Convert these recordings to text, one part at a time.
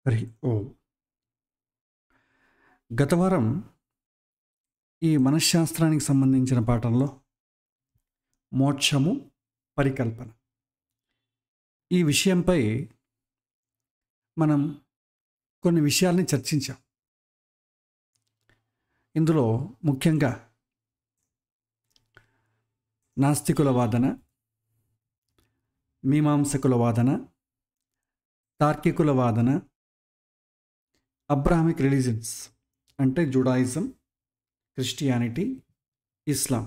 హరి ఓం. గత వారం ఈ మనశ్శాస్త్రానికి సంబంధించిన పాఠంలో మోక్షము పరికల్పన ఈ విషయంపై మనం కొన్ని విషయాల్ని చర్చించాం. ఇందులో ముఖ్యంగా నాస్తికుల వాదన, మీమాంసకుల వాదన, తార్కికుల వాదన, అబ్రాహమిక్ రిలీజన్స్ అంటే జుడాయిజం, క్రిస్టియానిటీ, ఇస్లాం,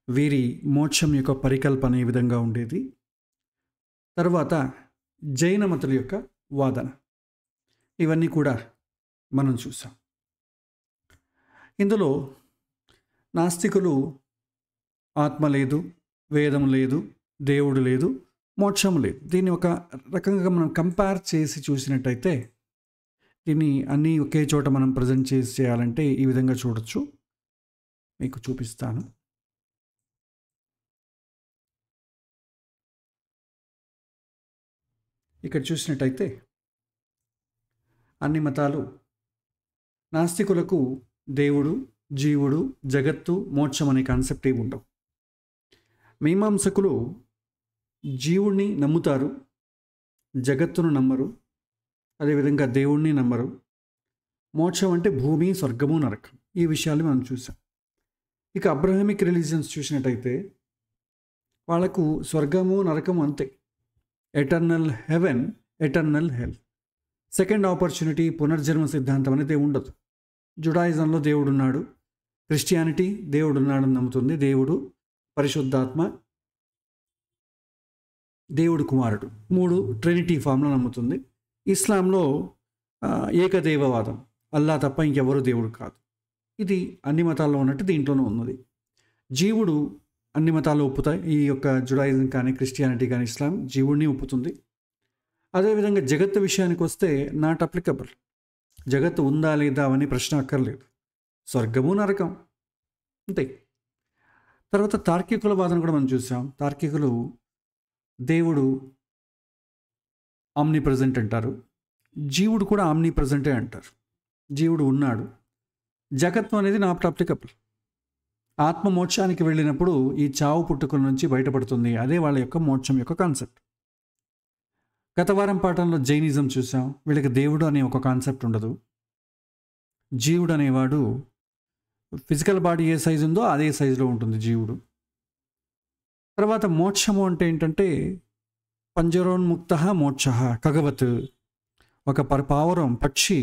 వీరి మోక్షం యొక్క పరికల్పన ఏ విధంగా ఉండేది, తర్వాత జైన మతుల యొక్క వాదన, ఇవన్నీ కూడా మనం చూసాం. ఇందులో నాస్తికులు ఆత్మ లేదు, వేదం లేదు, దేవుడు లేదు, మోక్షం లేదు, దీన్ని ఒక రకంగా మనం కంపేర్ చేసి చూసినట్టయితే దీన్ని అన్నీ ఒకే చోట మనం ప్రజెంట్ చేయాలంటే ఈ విధంగా చూడొచ్చు. మీకు చూపిస్తాను. ఇక్కడ చూసినట్టయితే అన్ని మతాలు నాస్తికులకు దేవుడు, జీవుడు, జగత్తు, మోక్షం అనే కాన్సెప్ట్ ఏమి ఉండవు. మీమాంసకులు జీవుణ్ణి నమ్ముతారు, జగత్తును నమ్మరు, అదేవిధంగా దేవుణ్ణి నమ్మరు. మోక్షం అంటే భూమి, స్వర్గము, నరకం, ఈ విషయాలు మనం చూసాం. ఇక అబ్రహమిక్ రిలీజియన్స్ చూసినట్టయితే వాళ్ళకు స్వర్గము, నరకము అంతే, eternal heaven, eternal hell, second opportunity, పునర్జన్మ సిద్ధాంతం అనేది ఉండదు. జుడాయిజంలో దేవుడు ఉన్నాడు, క్రిస్టియానిటీ దేవుడు ఉన్నాడని నమ్ముతుంది, దేవుడు, పరిశుద్ధాత్మ, దేవుడు కుమారుడు, మూడు ట్రినిటీ ఫామ్లో నమ్ముతుంది. ఇస్లాంలో ఏకదేవవాదం, అల్లా తప్ప ఇంకెవరు దేవుడు కాదు. ఇది అన్ని మతాల్లో ఉన్నట్టు దీంట్లోనూ ఉన్నది. జీవుడు అన్ని మతాలు ఒప్పుతాయి. ఈ యొక్క జుడాయిజం కానీ, క్రిస్టియానిటీ కానీ, ఇస్లాం జీవుడిని ఒప్పుతుంది. అదేవిధంగా జగత్తు విషయానికి వస్తే నాట్ అప్లికబుల్. జగత్తు ఉందా లేదా అని ప్రశ్న అక్కర్లేదు, స్వర్గము, నరకం అంతే. తర్వాత తార్కికుల వాదన కూడా మనం చూసాం. తార్కికులు దేవుడు ఆమ్ని ప్రజెంట్ అంటారు, జీవుడు కూడా ఆమ్ని ప్రజెంటే అంటారు. జీవుడు ఉన్నాడు, జగత్తు అనేది నాట్ అప్లికబుల్. ఆత్మ మోక్షానికి వెళ్ళినప్పుడు ఈ చావు పుట్టుకల నుంచి బయటపడుతుంది, అదే వాళ్ళ యొక్క మోక్షం యొక్క కాన్సెప్ట్. గత వారం పాఠంలో జైనిజం చూసాం. వీళ్ళకి దేవుడు అనే ఒక కాన్సెప్ట్ ఉండదు. జీవుడు అనేవాడు ఫిజికల్ బాడీ ఏ సైజు ఉందో అదే సైజులో ఉంటుంది జీవుడు. తర్వాత మోక్షము అంటే ఏంటంటే పంజరోన్ముక్త మోక్ష కగవత్, ఒక పావురం, పక్షి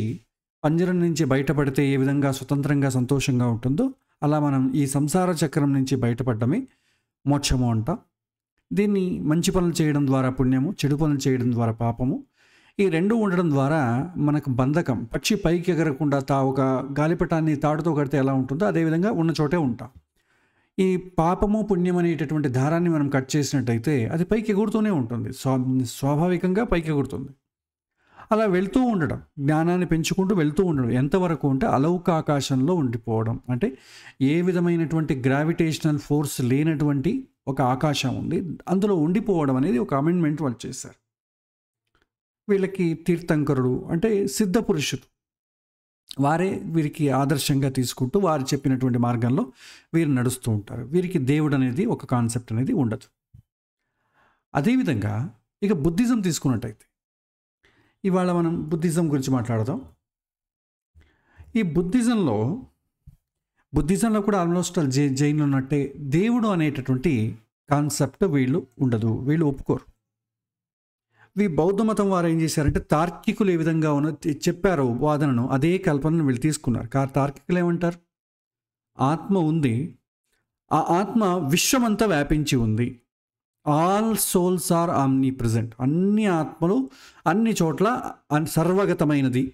పంజరం నుంచి బయటపడితే ఏ విధంగా స్వతంత్రంగా సంతోషంగా ఉంటుందో అలా మనం ఈ సంసార చక్రం నుంచి బయటపడడమే మోక్షము అంటాం. దీన్ని మంచి పనులు చేయడం ద్వారా పుణ్యము, చెడు పనులు చేయడం ద్వారా పాపము, ఈ రెండు ఉండడం ద్వారా మనకు బంధకం. పక్షి పైకి ఎగరకుండా ఒక గాలిపటాన్ని తాడుతో కడితే ఎలా ఉంటుందో అదేవిధంగా ఉన్న చోటే ఉంటాం. ఈ పాపము, పుణ్యం అనేటటువంటి దారాన్ని మనం కట్ చేసినట్టయితే అది పైకి ఎగురుతూనే ఉంటుంది, స్వాభావికంగా పైకి ఎగురుతుంది. అలా వెళ్తూ ఉండడం, జ్ఞానాన్ని పెంచుకుంటూ వెళ్తూ ఉండడం, ఎంతవరకు అంటే అలౌక ఆకాశంలో ఉండిపోవడం, అంటే ఏ విధమైనటువంటి గ్రావిటేషనల్ ఫోర్స్ లేనటువంటి ఒక ఆకాశం ఉంది, అందులో ఉండిపోవడం అనేది ఒక అమెండ్మెంట్ వాళ్ళు చేశారు. వీళ్ళకి తీర్థంకరుడు అంటే సిద్ధ పురుషుడు, వారే వీరికి ఆదర్శంగా తీసుకుంటూ వారు చెప్పినటువంటి మార్గంలో వీరు నడుస్తూ ఉంటారు. వీరికి దేవుడు అనేది ఒక కాన్సెప్ట్ అనేది ఉండదు. అదేవిధంగా ఇక బుద్ధిజం తీసుకున్నట్టయితే, ఇవాళ మనం బుద్ధిజం గురించి మాట్లాడదాం. ఈ బుద్ధిజంలో కూడా ఆల్మోస్ట్ జైన్లో ఉన్నట్టే దేవుడు అనేటటువంటి కాన్సెప్ట్ వీళ్ళు ఉండదు, వీళ్ళు ఒప్పుకోరు. బౌద్ధ మతం వారు ఏం చేశారంటే తార్కికులు ఏ విధంగా చెప్పారో వాదనను, అదే కల్పనను వీళ్ళు తీసుకున్నారు. తార్కికులు ఏమంటారు? ఆత్మ ఉంది, ఆ ఆత్మ విశ్వమంతా వ్యాపించి ఉంది, all souls are omnipresent, అన్ని ఆత్మలు అన్ని చోట్ల సర్వగతమైనది,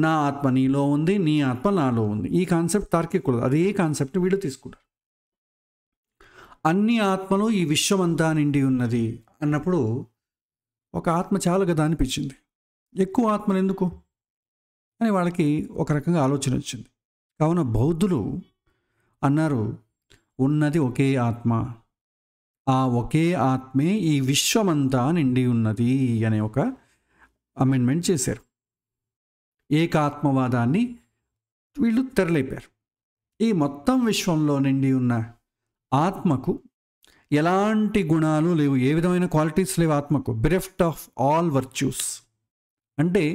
నా ఆత్మ నీలో ఉంది, నీ ఆత్మ నాలో ఉంది. ఈ కాన్సెప్ట్ తార్కికులు, అదే కాన్సెప్ట్ వీళ్ళు తీసుకుంటారు. అన్ని ఆత్మలు ఈ విశ్వమంతా నిండి ఉన్నది అన్నప్పుడు ఒక ఆత్మ చాలు కదా అనిపించింది, ఎక్కువ ఆత్మలు ఎందుకు అని వాళ్ళకి ఒక రకంగా ఆలోచన వచ్చింది. కావున బౌద్ధులు అన్నారు, ఉన్నది ఒకే ఆత్మ, ఆ ఒకే ఆత్మే ఈ విశ్వమంతా నిండి ఉన్నది అనే ఒక అమెండ్మెంట్ చేశారు. ఏకాత్మవాదాన్ని వీళ్ళు తెరలేపారు. ఈ మొత్తం విశ్వంలో నిండి ఉన్న ఆత్మకు ఎలాంటి గుణాలు లేవు, ఏ విధమైన క్వాలిటీస్ లేవు ఆత్మకు. బెరెఫ్ట్ ఆఫ్ ఆల్ వర్చ్యూస్ అంటే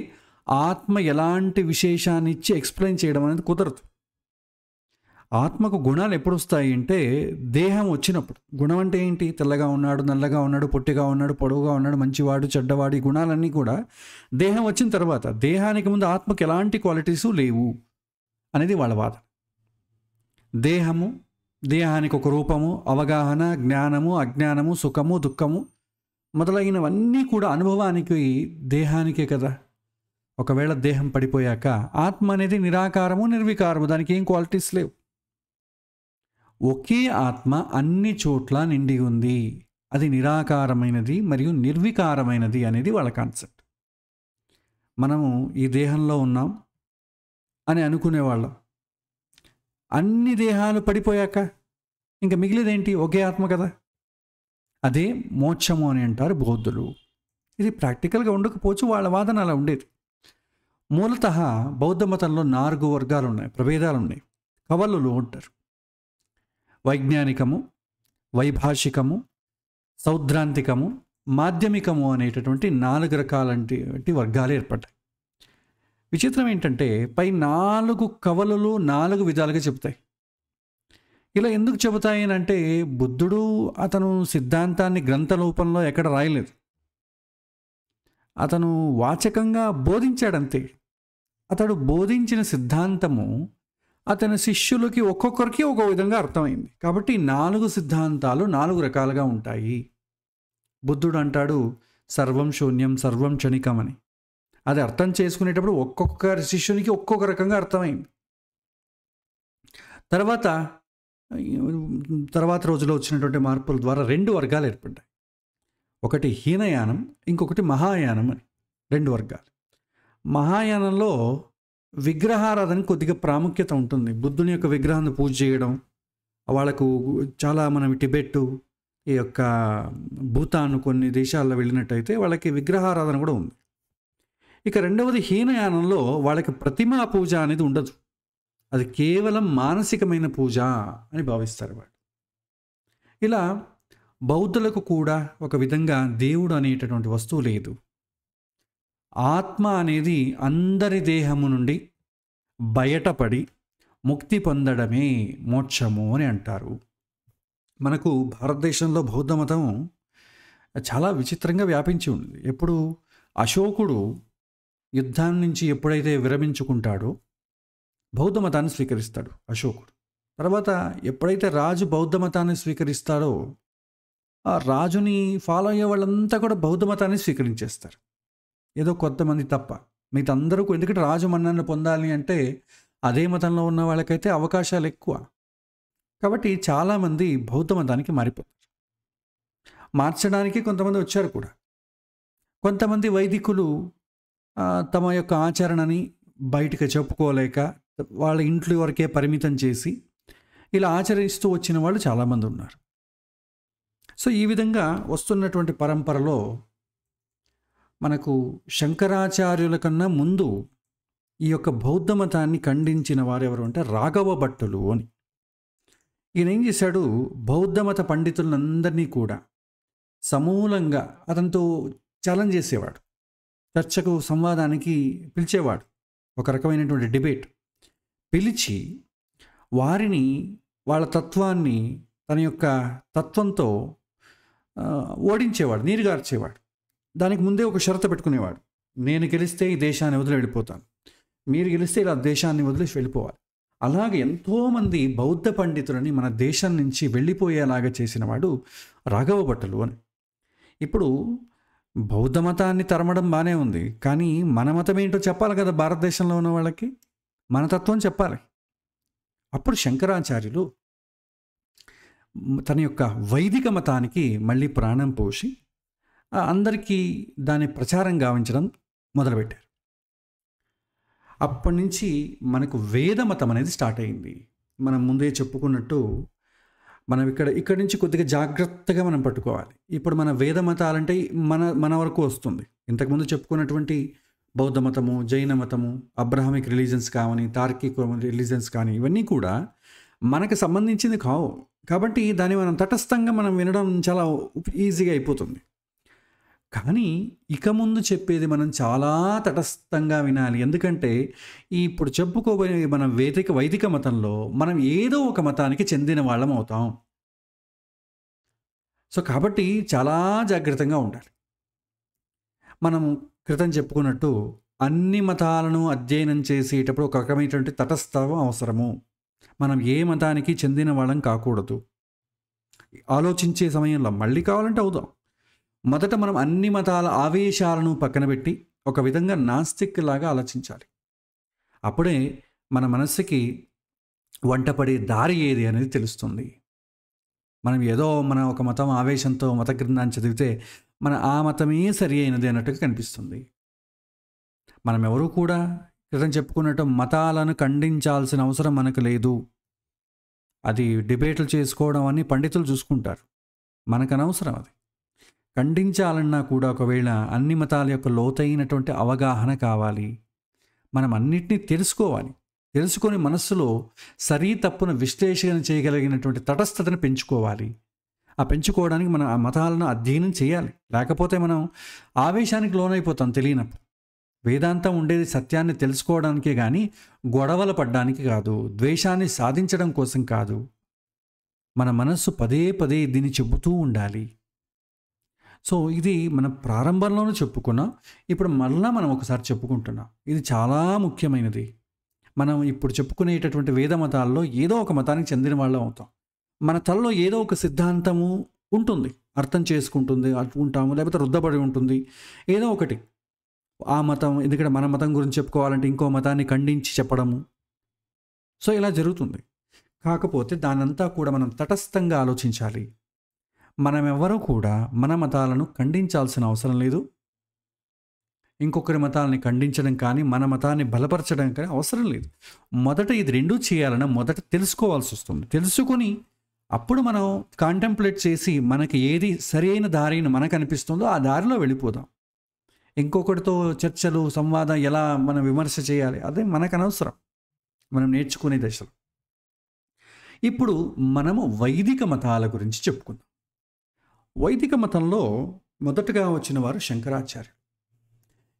ఆత్మ ఎలాంటి విశేషాన్ని ఇచ్చి ఎక్స్ప్లెయిన్ చేయడం అనేది కుదరదు. ఆత్మకు గుణాలు ఎప్పుడు వస్తాయి అంటే దేహం వచ్చినప్పుడు. గుణం అంటే ఏంటి? తెల్లగా ఉన్నాడు, నల్లగా ఉన్నాడు, పొట్టిగా ఉన్నాడు, పొడవుగా ఉన్నాడు, మంచివాడు, చెడ్డవాడు, ఈ గుణాలన్నీ కూడా దేహం వచ్చిన తర్వాత. దేహానికి ముందు ఆత్మకు ఎలాంటి క్వాలిటీసు లేవు అనేది వాళ్ళ వాదన. దేహము, దేహానికి ఒక రూపము, అవగాహన, జ్ఞానము, అజ్ఞానము, సుఖము, దుఃఖము మొదలైనవన్నీ కూడా అనుభవానికి దేహానికే కదా. ఒకవేళ దేహం పడిపోయాక ఆత్మ అనేది నిరాకారము, నిర్వికారము, దానికి ఏం క్వాలిటీస్ లేవు. ఒకే ఆత్మ అన్ని చోట్ల నిండి ఉంది. అది నిరాకారమైనది మరియు నిర్వికారమైనది అనేది వాళ్ళ కాన్సెప్ట్. మనము ఈ దేహంలో ఉన్నాం అని అనుకునేవాళ్ళం. అన్ని దేహాలు పడిపోయాక ఇంకా మిగిలిదేంటి? ఒకే ఆత్మ కదా. అదే మోక్షము అని అంటారు బౌద్ధులు. ఇది ప్రాక్టికల్గా ఉండకపోవచ్చు, వాళ్ళ వాదన అలా ఉండేది. మూలతః బౌద్ధ మతంలో 4 వర్గాలు ఉన్నాయి, ప్రభేదాలు ఉన్నాయి. కవలులు ఉంటారు. వైజ్ఞానికము, వైభాషికము, సౌద్రాంతికము, మాధ్యమికము అనేటటువంటి 4 రకాలంటి వర్గాలు ఏర్పడ్డాయి. విచిత్రం ఏంటంటే పై 4 కవలులు 4 విధాలుగా చెబుతాయి. ఇలా ఎందుకు చెబుతాయి అంటే బుద్ధుడు అతను సిద్ధాంతాన్ని గ్రంథ రూపంలో ఎక్కడ రాయలేదు. అతను వాచకంగా బోధించాడంతే. అతడు బోధించిన సిద్ధాంతము అతని శిష్యులకి ఒక్కొక్కరికి ఒక్కో విధంగా అర్థమైంది. కాబట్టి 4 సిద్ధాంతాలు 4 రకాలుగా ఉంటాయి. బుద్ధుడు అంటాడు సర్వం శూన్యం, సర్వం క్షణికం అని. అది అర్థం చేసుకునేటప్పుడు ఒక్కొక్క శిష్యునికి ఒక్కొక్క రకంగా అర్థమైంది. తర్వాత రోజుల్లో వచ్చినటువంటి మార్పుల ద్వారా 2 వర్గాలు ఏర్పడ్డాయి. ఒకటి హీనయానం, ఇంకొకటి మహాయానం అని 2 వర్గాలు. మహాయానంలో విగ్రహారాధన కొద్దిగా ప్రాముఖ్యత ఉంటుంది. బుద్ధుని యొక్క విగ్రహాన్ని పూజ చేయడం, వాళ్ళకు చాలా మనం టిబెట్, ఈ యొక్క భూతాన్ కొన్ని దేశాల్లో వెళ్ళినట్టయితే వాళ్ళకి విగ్రహారాధన కూడా ఉంది. ఇక రెండవది హీనయానంలో వాళ్ళకి ప్రతిమా పూజ అనేది ఉండదు. అది కేవలం మానసికమైన పూజ అని భావిస్తారు వాళ్ళు. ఇలా బౌద్ధులకు కూడా ఒక విధంగా దేవుడు అనేటటువంటి వస్తువు లేదు. ఆత్మ అనేది అందరి దేహము నుండి బయటపడి ముక్తి పొందడమే మోక్షము అని అంటారు. మనకు భారతదేశంలో బౌద్ధ మతం చాలా విచిత్రంగా వ్యాపించి ఉంది. ఎప్పుడు అశోకుడు యుద్ధాన్ని నుంచి ఎప్పుడైతే విరమించుకుంటాడో బౌద్ధ మతాన్ని స్వీకరిస్తాడు అశోకుడు. తర్వాత ఎప్పుడైతే రాజు బౌద్ధ మతాన్ని స్వీకరిస్తాడో ఆ రాజుని ఫాలో అయ్యే వాళ్ళంతా కూడా బౌద్ధ మతాన్ని స్వీకరించేస్తారు. ఏదో కొంతమంది తప్ప మిగతా అందరూ. ఎందుకంటే రాజు మన్ననలు పొందాలి అంటే అదే మతంలో ఉన్న వాళ్ళకైతే అవకాశాలు ఎక్కువ. కాబట్టి చాలామంది బౌద్ధ మతానికి మారిపోతారు. మార్చడానికి కొంతమంది వచ్చారు కూడా. కొంతమంది వైదికులు తమ యొక్క ఆచరణని బయటకు చెప్పుకోలేక వాళ్ళ ఇంట్లో వరకే పరిమితం చేసి ఇలా ఆచరిస్తూ వచ్చిన వాళ్ళు చాలామంది ఉన్నారు. సో ఈ విధంగా వస్తున్నటువంటి పరంపరలో మనకు శంకరాచార్యుల కన్నా ముందు ఈ యొక్క బౌద్ధ మతాన్ని ఖండించిన వారు ఎవరు అంటే రాఘవ భట్టులు అని. ఈయన ఏం చేశాడు? బౌద్ధ మత పండితులందరినీ కూడా సమూలంగా అతనితో ఛాలెంజ్ చేసేవాడు. చర్చకు, సంవాదానికి పిలిచేవాడు. ఒక రకమైనటువంటి డిబేట్ పిలిచి వారిని వాళ్ళ తత్వాన్ని తన యొక్క తత్వంతో ఓడించేవాడు, నీరుగార్చేవాడు. దానికి ముందే ఒక షరతు పెట్టుకునేవాడు. నేను గెలిస్తే ఈ దేశాన్ని వదిలి వెళ్ళిపోతాను, మీరు గెలిస్తే ఇలా దేశాన్ని వదిలేసి వెళ్ళిపోవాలి. అలాగే ఎంతోమంది బౌద్ధ పండితులని మన దేశం నుంచి వెళ్ళిపోయేలాగా చేసినవాడు రాఘవ భట్టులు అని. ఇప్పుడు బౌద్ధ మతాన్ని తరమడం బాగానే ఉంది, కానీ మన మతం ఏంటో చెప్పాలి కదా. భారతదేశంలో ఉన్న వాళ్ళకి మన తత్వం చెప్పాలి. అప్పుడు శంకరాచార్యులు తన యొక్క వైదిక మతానికి మళ్ళీ ప్రాణం పోసి అందరికీ దాని ప్రచారం గావించడం మొదలుపెట్టారు. అప్పటి నుంచి మనకు వేద మతం అనేది స్టార్ట్ అయింది. మనం ముందే చెప్పుకున్నట్టు మనం ఇక్కడి నుంచి కొద్దిగా జాగ్రత్తగా మనం పట్టుకోవాలి. ఇప్పుడు మన వేద మతాలంటే మన వరకు వస్తుంది. ఇంతకుముందు చెప్పుకున్నటువంటి బౌద్ధ మతము, జైన మతము, అబ్రహామిక్ రిలీజన్స్ కావని, తార్కిక్ రిలీజన్స్ కానీ ఇవన్నీ కూడా మనకు సంబంధించింది కావు. కాబట్టి దాన్ని మనం తటస్థంగా మనం వినడం చాలా ఈజీగా అయిపోతుంది. కానీ ఇక ముందు చెప్పేది మనం చాలా తటస్థంగా వినాలి. ఎందుకంటే ఇప్పుడు చెప్పుకోబోయే మన వైదిక మతంలో మనం ఏదో ఒక మతానికి చెందిన వాళ్ళం అవుతాం. సో కాబట్టి చాలా జాగ్రత్తగా ఉండాలి. మనం క్రితం చెప్పుకున్నట్టు అన్ని మతాలను అధ్యయనం చేసేటప్పుడు ఒక రకమైనటువంటి తటస్థం అవసరము. మనం ఏ మతానికి చెందిన వాళ్ళం కాకూడదు. ఆలోచించే సమయంలో మళ్ళీ కావాలంటే అవుదాం. మొదట మనం అన్ని మతాల ఆవేశాలను పక్కన పెట్టి ఒక విధంగా నాస్తిక్ లాగా ఆలోచించాలి. అప్పుడే మన మనస్సుకి వంటపడే దారి ఏది అనేది తెలుస్తుంది. మనం ఏదో మన ఒక మతం ఆవేశంతో మత గ్రంథాన్ని చదివితే మన ఆ మతమే సరి అయినది అన్నట్టుగా కనిపిస్తుంది. మనం ఎవరూ కూడా క్రితం చెప్పుకున్నట్టు మతాలను ఖండించాల్సిన అవసరం మనకు లేదు. అది డిబేట్లు చేసుకోవడం అని పండితులు చూసుకుంటారు. మనకు అనవసరం అది. ఖండించాలన్నా కూడా ఒకవేళ అన్ని మతాల యొక్క లోతైనటువంటి అవగాహన కావాలి. మనం అన్నిటినీ తెలుసుకోవాలి. తెలుసుకొని మనస్సులో సరి తప్పును విశ్లేషణ చేయగలిగినటువంటి తటస్థతను పెంచుకోవాలి. ఆ పెంచుకోవడానికి మనం ఆ మతాలను అధ్యయనం చేయాలి. లేకపోతే మనం ఆవేశానికి లోనైపోతాం తెలియనప్పుడు. వేదాంతం ఉండేది సత్యాన్ని తెలుసుకోవడానికే కానీ గొడవలు పడ్డానికి కాదు, ద్వేషాన్ని సాధించడం కోసం కాదు. మన మనస్సు పదే పదే దీన్ని చెబుతూ ఉండాలి. సో ఇది మనం ప్రారంభంలోనూ చెప్పుకున్నాం. ఇప్పుడు మళ్ళా మనం ఒకసారి చెప్పుకుంటున్నాం. ఇది చాలా ముఖ్యమైనది. మనం ఇప్పుడు చెప్పుకునేటటువంటి వేద మతాల్లో ఏదో ఒక మతానికి చెందిన వాళ్ళం అవుతాం. మన తలలో ఏదో ఒక సిద్ధాంతము ఉంటుంది, అర్థం చేసుకుంటుంది ఉంటాము, లేకపోతే రుద్దబడి ఉంటుంది ఏదో ఒకటి. ఆ మతం ఎందుకంటే మన మతం గురించి చెప్పుకోవాలంటే ఇంకో మతాన్ని ఖండించి చెప్పడము. సో ఇలా జరుగుతుంది. కాకపోతే దానంతా కూడా మనం తటస్థంగా ఆలోచించాలి. మనం ఎవరూ కూడా మన మతాలను ఖండించాల్సిన అవసరం లేదు. ఇంకొకరి మతాలని ఖండించడం కానీ మన మతాన్ని బలపరచడం కానీ అవసరం లేదు. మొదట ఇది రెండూ చేయాలన్నా మొదట తెలుసుకోవాల్సి వస్తుంది. తెలుసుకొని అప్పుడు మనం కాంటెంప్లేట్ చేసి మనకి ఏది సరి అయిన దారిని మనకు అనిపిస్తుందో ఆ దారిలో వెళ్ళిపోదాం. ఇంకొకటితో చర్చలు, సంవాదం ఎలా మనం విమర్శ చేయాలి అదే మనకు అనవసరం. మనం నేర్చుకునే దశలో. ఇప్పుడు మనము వైదిక మతాల గురించి చెప్పుకుందాం. వైదిక మతంలో మొదటగా వచ్చిన వారు శంకరాచార్యులు.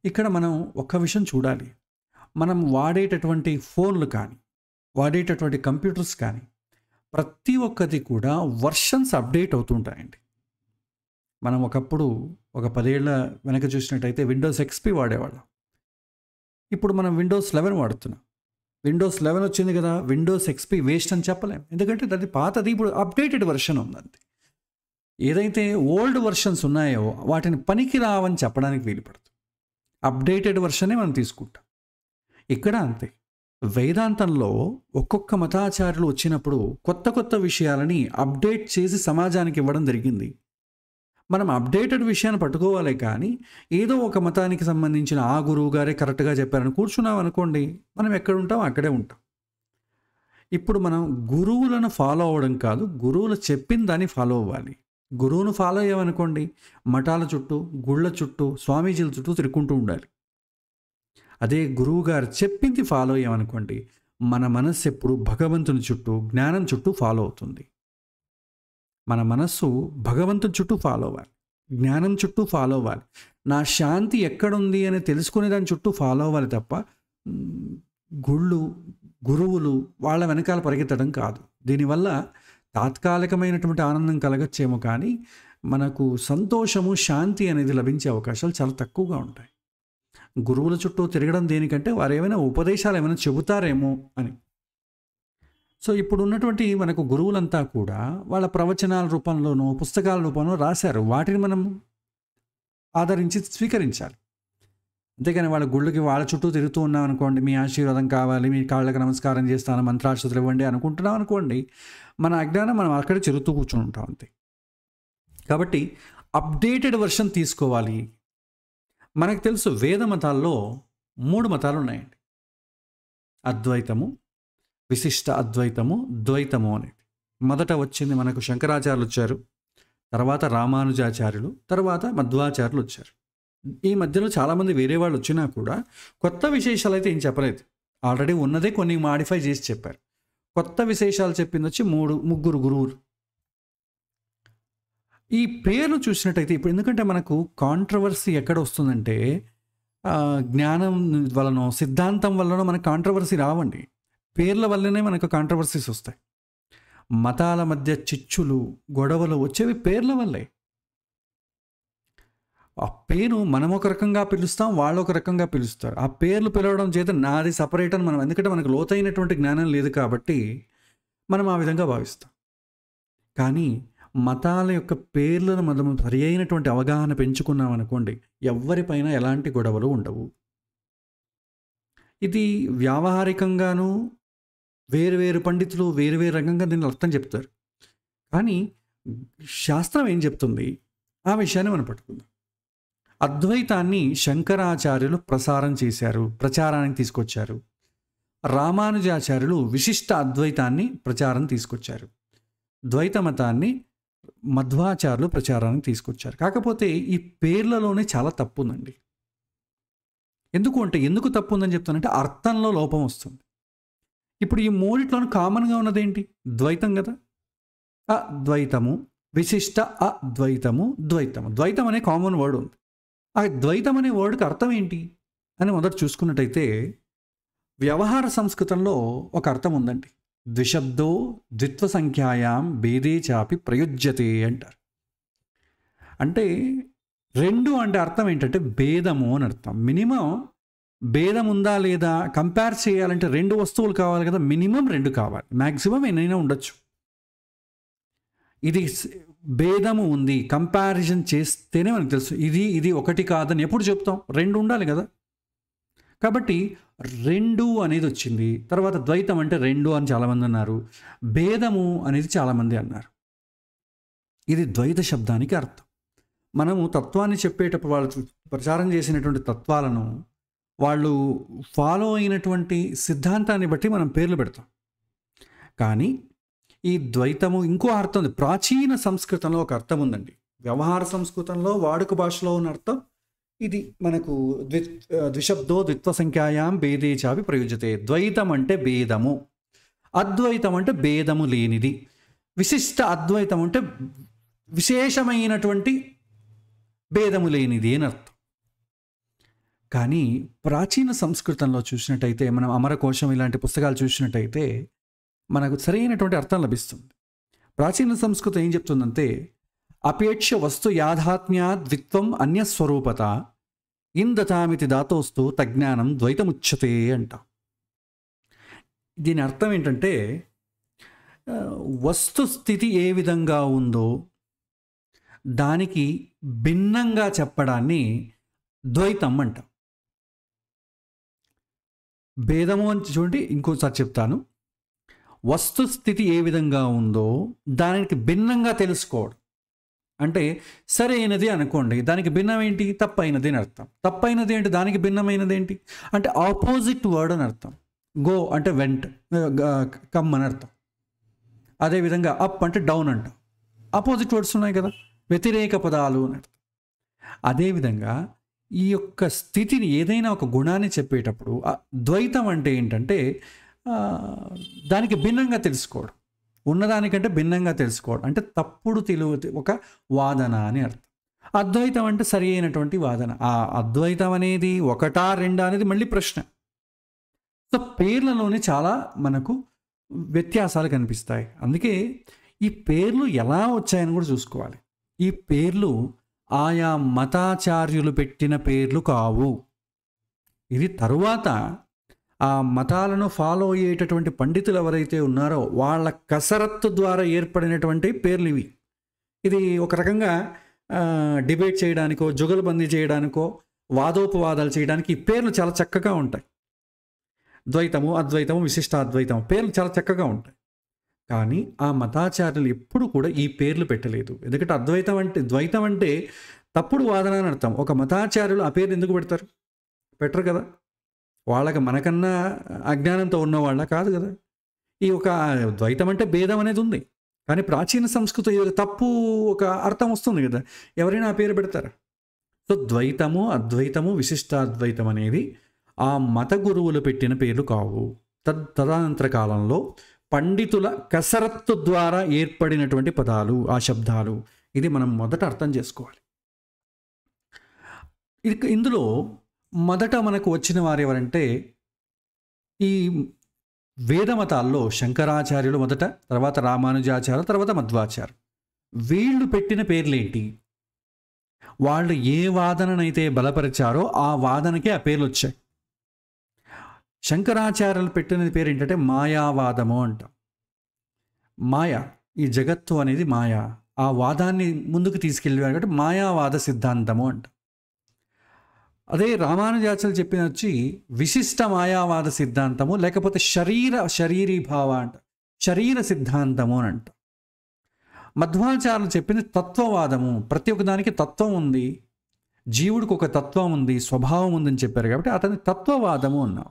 ఇక్కడ మనం ఒక్క విషయం చూడాలి. మనం వాడేటటువంటి ఫోన్లు కానీ, వాడేటటువంటి కంప్యూటర్స్ కానీ ప్రతి ఒక్కటి కూడా వర్షన్స్ అప్డేట్ అవుతుంటాయండి. మనం ఒకప్పుడు ఒక 10 ఏళ్ల వెనక చూసినట్టయితే విండోస్ ఎక్స్పీ వాడేవాళ్ళం. ఇప్పుడు మనం విండోస్ 11 వాడుతున్నాం. విండోస్ 11 వచ్చింది కదా, విండోస్ ఎక్స్పీ వేస్ట్ అని చెప్పలేం. ఎందుకంటే అది పాతది, ఇప్పుడు అప్డేటెడ్ వర్షన్ ఉందండి. ఏదైతే ఓల్డ్ వర్షన్స్ ఉన్నాయో వాటిని పనికి రావని చెప్పడానికి వీలుపడుతుంది. అప్డేటెడ్ వర్షనే మనం తీసుకుంటాం. ఇక్కడ అంతే. వేదాంతంలో ఒక్కొక్క మతాచార్యులు వచ్చినప్పుడు కొత్త కొత్త విషయాలని అప్డేట్ చేసి సమాజానికి ఇవ్వడం జరిగింది. మనం అప్డేటెడ్ విషయాన్ని పట్టుకోవాలి కానీ ఏదో ఒక మతానికి సంబంధించిన ఆ గురువు గారే కరెక్ట్గా చెప్పారని కూర్చున్నాం అనుకోండి, మనం ఎక్కడ ఉంటాం అక్కడే ఉంటాం. ఇప్పుడు మనం గురువులను ఫాలో అవ్వడం కాదు, గురువులు చెప్పిన దాన్ని ఫాలో అవ్వాలి. గురువును ఫాలో అయ్యామనుకోండి, మఠాల చుట్టూ, గుళ్ళ చుట్టూ, స్వామీజీల చుట్టూ తిరుక్కుంటూ ఉండాలి. అదే గురువు గారు చెప్పింది ఫాలో అయ్యామనుకోండి, మన మనస్సు ఎప్పుడు భగవంతుని చుట్టూ, జ్ఞానం చుట్టూ ఫాలో అవుతుంది. మన మనస్సు భగవంతుని చుట్టూ ఫాలో అవ్వాలి, జ్ఞానం చుట్టూ ఫాలో అవ్వాలి. నా శాంతి ఎక్కడుంది అని తెలుసుకునే దాని చుట్టూ ఫాలో అవ్వాలి తప్ప గుళ్ళు, గురువులు వాళ్ళ వెనకాల పరిగెత్తడం కాదు. దీనివల్ల తాత్కాలికమైనటువంటి ఆనందం కలగచ్చేమో కానీ మనకు సంతోషము, శాంతి అనేది లభించే అవకాశాలు చాలా తక్కువగా ఉంటాయి. గురువుల చుట్టూ తిరగడం దేనికంటే వారు ఏమైనా ఉపదేశాలు ఏమైనా చెబుతారేమో అని. సో ఇప్పుడు ఉన్నటువంటి మనకు గురువులంతా కూడా వాళ్ళ ప్రవచనాల రూపంలోనూ, పుస్తకాల రూపంలో రాశారు. వాటిని మనం ఆదరించి స్వీకరించాలి. అంతేగాని వాళ్ళ గుళ్ళకి వాళ్ళ చుట్టూ తిరుగుతూ ఉన్నాం అనుకోండి, మీ ఆశీర్వాదం కావాలి, మీ కాళ్ళకి నమస్కారం చేస్తాను, మంత్రాక్షతలు ఇవ్వండి అనుకుంటున్నాం అనుకోండి, మన అజ్ఞానం మనం అక్కడే తిరుగుతూ కూర్చుని ఉంటాం అంతే. కాబట్టి అప్డేటెడ్ వర్షన్ తీసుకోవాలి. మనకు తెలుసు వేద మతాల్లో 3 మతాలు ఉన్నాయండి. అద్వైతము, విశిష్ట అద్వైతము, ద్వైతము అనేది. మొదట వచ్చింది మనకు శంకరాచార్యులు వచ్చారు, తర్వాత రామానుజాచార్యులు, తర్వాత మధ్వాచార్యులు వచ్చారు. ఈ మధ్యలో చాలామంది వేరే వాళ్ళు వచ్చినా కూడా కొత్త విశేషాలు అయితే ఏం చెప్పలేదు. ఆల్రెడీ ఉన్నదే కొన్ని మాడిఫై చేసి చెప్పారు. కొత్త విశేషాలు చెప్పింది వచ్చి ముగ్గురు గురువులు. ఈ పేర్లు చూసినట్టయితే ఇప్పుడు ఎందుకంటే మనకు కాంట్రవర్సీ ఎక్కడ వస్తుందంటే జ్ఞానం వలనో సిద్ధాంతం వల్లనో మనకు కాంట్రవర్సీ రావండి. పేర్ల వల్లనే మనకు కాంట్రవర్సీస్ వస్తాయి. మతాల మధ్య చిచ్చులు గొడవలు వచ్చేవి పేర్ల వల్లే. ఆ పేరు మనం ఒక రకంగా పిలుస్తాం, వాళ్ళు ఒక రకంగా పిలుస్తారు. ఆ పేర్లు పిలవడం చేత నాది సపరేట్ అని మనం, ఎందుకంటే మనకు లోతైనటువంటి జ్ఞానం లేదు కాబట్టి మనం ఆ విధంగా భావిస్తాం. కానీ మతాల యొక్క పేర్లను మనం సరి అయినటువంటి అవగాహన పెంచుకున్నాం అనుకోండి, ఎవ్వరిపైన ఎలాంటి గొడవలు ఉండవు. ఇది వ్యావహారికంగాను వేరు పండితులు వేరు రకంగా దీన్ని అర్థం చెప్తారు. కానీ శాస్త్రం ఏం చెప్తుంది ఆ విషయాన్ని మనం పట్టుకుందాం. అద్వైతాన్ని శంకరాచార్యులు ప్రచారానికి తీసుకొచ్చారు. రామానుజాచార్యులు విశిష్ట అద్వైతాన్ని ప్రచారం తీసుకొచ్చారు. ద్వైత మతాన్ని మధ్వాచార్యులు ప్రచారానికి తీసుకొచ్చారు. కాకపోతే ఈ పేర్లలోనే చాలా తప్పు ఉందండి. ఎందుకు తప్పు ఉందని చెప్తానంటే అర్థంలో లోపం వస్తుంది. ఇప్పుడు ఈ మూడిట్లోనూ కామన్గా ఉన్నదేంటి? ద్వైతం కదా. అద్వైతము, విశిష్ట అద్వైతము, ద్వైతము. ద్వైతం అనే కామన్ వర్డ్ ఉంది. ఆ ద్వైతం అనే వర్డ్కి అర్థం ఏంటి అని మొదట చూసుకున్నట్టయితే వ్యవహార సంస్కృతంలో ఒక అర్థం ఉందండి. ద్విశబ్దో ద్విత్వ సంఖ్యాయాం భేదే చాపి ప్రయుజ్యతే అంటారు. అంటే రెండు అంటే అర్థం ఏంటంటే భేదము అని అర్థం. మినిమం భేదం ఉందా లేదా కంపేర్ చేయాలంటే రెండు వస్తువులు కావాలి కదా, మినిమం రెండు కావాలి, మ్యాక్సిమం ఎన్నైనా ఉండొచ్చు. ఇది భేదము ఉంది, కంపారిజన్ చేస్తేనే మనకు తెలుసు ఇది ఒకటి కాదని ఎప్పుడు చెప్తాం, రెండు ఉండాలి కదా. కాబట్టి రెండు అనేది వచ్చింది. తర్వాత ద్వైతం అంటే రెండు అని చాలామంది అన్నారు, భేదము అనేది చాలామంది అన్నారు. ఇది ద్వైత శబ్దానికి అర్థం. మనము తత్వాన్ని చెప్పేటప్పుడు వాళ్ళు ప్రచారం చేసినటువంటి తత్వాలను వాళ్ళు ఫాలో అయినటువంటి సిద్ధాంతాన్ని బట్టి మనం పేర్లు పెడతాం. కానీ ఈ ద్వైతము ఇంకో అర్థం ఉంది. ప్రాచీన సంస్కృతంలో ఒక అర్థం ఉందండి. వ్యవహార సంస్కృతంలో వాడుక భాషలో ఉన్న అర్థం ఇది మనకు ద్విశబ్దో ద్విత్వ సంఖ్యాయాం భేదే చాపి ప్రయుజ్యతే. ద్వైతం అంటే భేదము, అద్వైతం అంటే భేదము లేనిది, విశిష్ట అద్వైతం అంటే విశేషమైనటువంటి భేదము లేనిది అని అర్థం. కానీ ప్రాచీన సంస్కృతంలో చూసినట్టయితే, మనం అమరకోశం ఇలాంటి పుస్తకాలు చూసినట్టయితే మనకు సరైనటువంటి అర్థం లభిస్తుంది. ప్రాచీన సంస్కృతం ఏం చెప్తుందంటే అపేక్ష వస్తు యాథాత్మ్యా ద్విత్వం అన్యస్వరూపత ఇందతామితి దాతోస్తు తజ్ఞానం ద్వైతముచ్యతే అంట. దీని అర్థం ఏంటంటే వస్తుస్థితి ఏ విధంగా ఉందో దానికి భిన్నంగా చెప్పడాన్ని ద్వైతం అంట. భేదము అని చూడండి, ఇంకోసారి చెప్తాను. వస్తుస్థితి ఏ విధంగా ఉందో దానికి భిన్నంగా తెలుసుకోవడం అంటే సరైనది అనుకోండి, దానికి భిన్నం ఏంటి? తప్పైనది అని అర్థం. తప్పైనది ఏంటి? దానికి భిన్నమైనది ఏంటి అంటే ఆపోజిట్ వర్డ్ అని అర్థం. గో అంటే వెంట్, కమ్ అని అర్థం. అదేవిధంగా అప్ అంటే డౌన్ అంటాం. ఆపోజిట్ వర్డ్స్ ఉన్నాయి కదా, వ్యతిరేక పదాలు అని అర్థం. అదేవిధంగా ఈ యొక్క స్థితిని ఏదైనా ఒక గుణాన్ని చెప్పేటప్పుడు ద్వైతం అంటే ఏంటంటే దానికి భిన్నంగా తెలుసుకోవడం, ఉన్నదానికంటే భిన్నంగా తెలుసుకోవడం అంటే తప్పుడు ఒక వాదన అని అర్థం. అద్వైతం అంటే సరి అయినటువంటి వాదన. ఆ అద్వైతం అనేది ఒకటా రెండా అనేది మళ్ళీ ప్రశ్న. సో పేర్లలోనే చాలా మనకు వ్యత్యాసాలు కనిపిస్తాయి. అందుకే ఈ పేర్లు ఎలా వచ్చాయని కూడా చూసుకోవాలి. ఈ పేర్లు ఆయా మతాచార్యులు పెట్టిన పేర్లు కావు. ఇది తరువాత ఆ మతాలను ఫాలో అయ్యేటటువంటి పండితులు ఎవరైతే ఉన్నారో వాళ్ళ కసరత్తు ద్వారా ఏర్పడినటువంటి పేర్లు ఇవి. ఇది ఒక రకంగా డిబేట్ చేయడానికో, జుగల్బందీ చేయడానికో, వాదోపవాదాలు చేయడానికి ఈ పేర్లు చాలా చక్కగా ఉంటాయి. ద్వైతము, అద్వైతము, విశిష్ట అద్వైతం పేర్లు చాలా చక్కగా ఉంటాయి. కానీ ఆ మతాచార్యులు ఎప్పుడు కూడా ఈ పేర్లు పెట్టలేదు. ఎందుకంటే ద్వైతం అంటే తప్పుడు వాదన అని అర్థం. ఒక మతాచార్యులు ఆ పేర్లు ఎందుకు పెడతారు? పెట్టరు కదా. వాళ్ళకి మనకన్నా అజ్ఞానంతో ఉన్నవాళ్ళ కాదు కదా. ఈ ఒక ద్వైతం అంటే భేదం అనేది ఉంది. కానీ ప్రాచీన సంస్కృతి తప్పు ఒక అర్థం వస్తుంది కదా, ఎవరైనా ఆ పేరు పెడతారా? సో ద్వైతము, అద్వైతము, విశిష్టాద్వైతం అనేది ఆ మత గురువులు పెట్టిన పేర్లు కావు. తదనంతర కాలంలో పండితుల కసరత్తు ద్వారా ఏర్పడినటువంటి పదాలు, ఆ శబ్దాలు. ఇది మనం మొదట అర్థం చేసుకోవాలి. ఇందులో మొదట మనకు వచ్చిన వారు ఎవరంటే ఈ వేద మతాల్లో శంకరాచార్యులు మొదట, తర్వాత రామానుజాచార్యులు, తర్వాత మధ్వాచార్యులు. వీళ్ళు పెట్టిన పేర్లేంటి? వాళ్ళు ఏ వాదననైతే బలపరిచారో ఆ వాదనకే ఆ పేర్లు వచ్చాయి. శంకరాచార్యులు పెట్టిన పేరు ఏంటంటే మాయావాదము అంటాం. మాయ, ఈ జగత్తు అనేది మాయ. ఆ వాదాన్ని ముందుకు తీసుకెళ్ళారు కాబట్టి మాయావాద సిద్ధాంతము అంట. అదే రామానుజాచార్యులు చెప్పిన వచ్చి విశిష్ట మాయావాద సిద్ధాంతము, లేకపోతే శరీరీభావ అంట, శరీర సిద్ధాంతము అని అంట. మధ్వాచార్యులు చెప్పింది తత్వవాదము. ప్రతి ఒక్క దానికి తత్వం ఉంది, జీవుడికి ఒక తత్వం ఉంది, స్వభావం ఉందని చెప్పారు కాబట్టి అతని తత్వవాదము అన్నాం.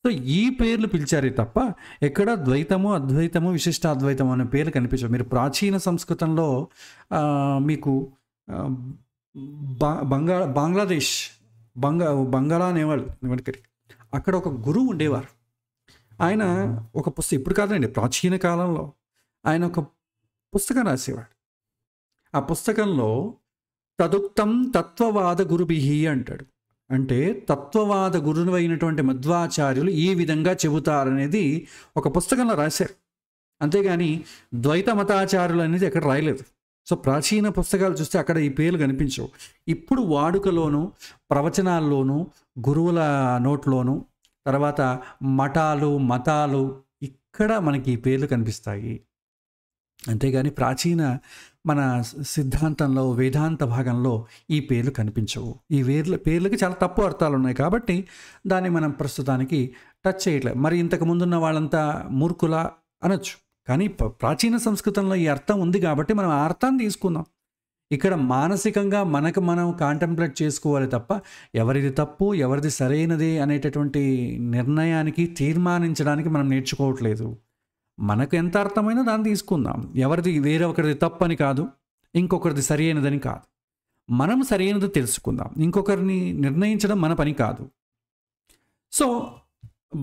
సో ఈ పేర్లు పిలిచారే తప్ప ఎక్కడ ద్వైతము, అద్వైతము, విశిష్టాద్వైతము అనే పేర్లు కనిపించవు. మీరు ప్రాచీన సంస్కృతంలో మీకు బంగ్లాదేశ్, బంగాళా అనేవాళ్ళు అక్కడ ఒక గురువు ఉండేవారు. ఆయన ఒక పుస్తకం, ఇప్పుడు కాదండి, ప్రాచీన కాలంలో ఆయన ఒక పుస్తకం రాసేవాడు. ఆ పుస్తకంలో తదుక్తం తత్వవాద గురుభిహి అంటాడు. అంటే తత్వవాద గురువు అయినటువంటి మధ్వాచార్యులు ఈ విధంగా చెబుతారనేది ఒక పుస్తకంలో రాశారు. అంతేగాని ద్వైత మతాచార్యులు అనేది ఎక్కడ రాయలేదు. సో ప్రాచీన పుస్తకాలు చూస్తే అక్కడ ఈ పేర్లు కనిపించవు. ఇప్పుడు వాడుకలోను, ప్రవచనాల్లోనూ, గురువుల నోట్లోనూ, తర్వాత మతాలు ఇక్కడ మనకి ఈ పేర్లు కనిపిస్తాయి. అంతేగాని ప్రాచీన మన సిద్ధాంతంలో, వేదాంత భాగంలో ఈ పేర్లు కనిపించవు. ఈ పేర్లకి చాలా తప్పు అర్థాలు ఉన్నాయి కాబట్టి దాన్ని మనం ప్రస్తుతానికి టచ్ చేయట్లేదు. మరి ఇంతకు ముందున్న వాళ్ళంతా మూర్ఖుల అనొచ్చు, కానీ ప్రాచీన సంస్కృతంలో ఈ అర్థం ఉంది కాబట్టి మనం ఆ అర్థాన్ని తీసుకుందాం. ఇక్కడ మానసికంగా మనకు మనం కాంటెంప్లేట్ చేసుకోవాలి తప్ప ఎవరిది తప్పు, ఎవరిది సరైనది అనేటటువంటి నిర్ణయానికి, తీర్మానించడానికి మనం నేర్చుకోవట్లేదు. మనకు ఎంత అర్థమైనా దాన్ని తీసుకుందాం. ఎవరిది వేరే ఒకరిది తప్పని కాదు, ఇంకొకరిది సరి అయినదని కాదు. మనం సరి అయినది తెలుసుకుందాం, ఇంకొకరిని నిర్ణయించడం మన పని కాదు. సో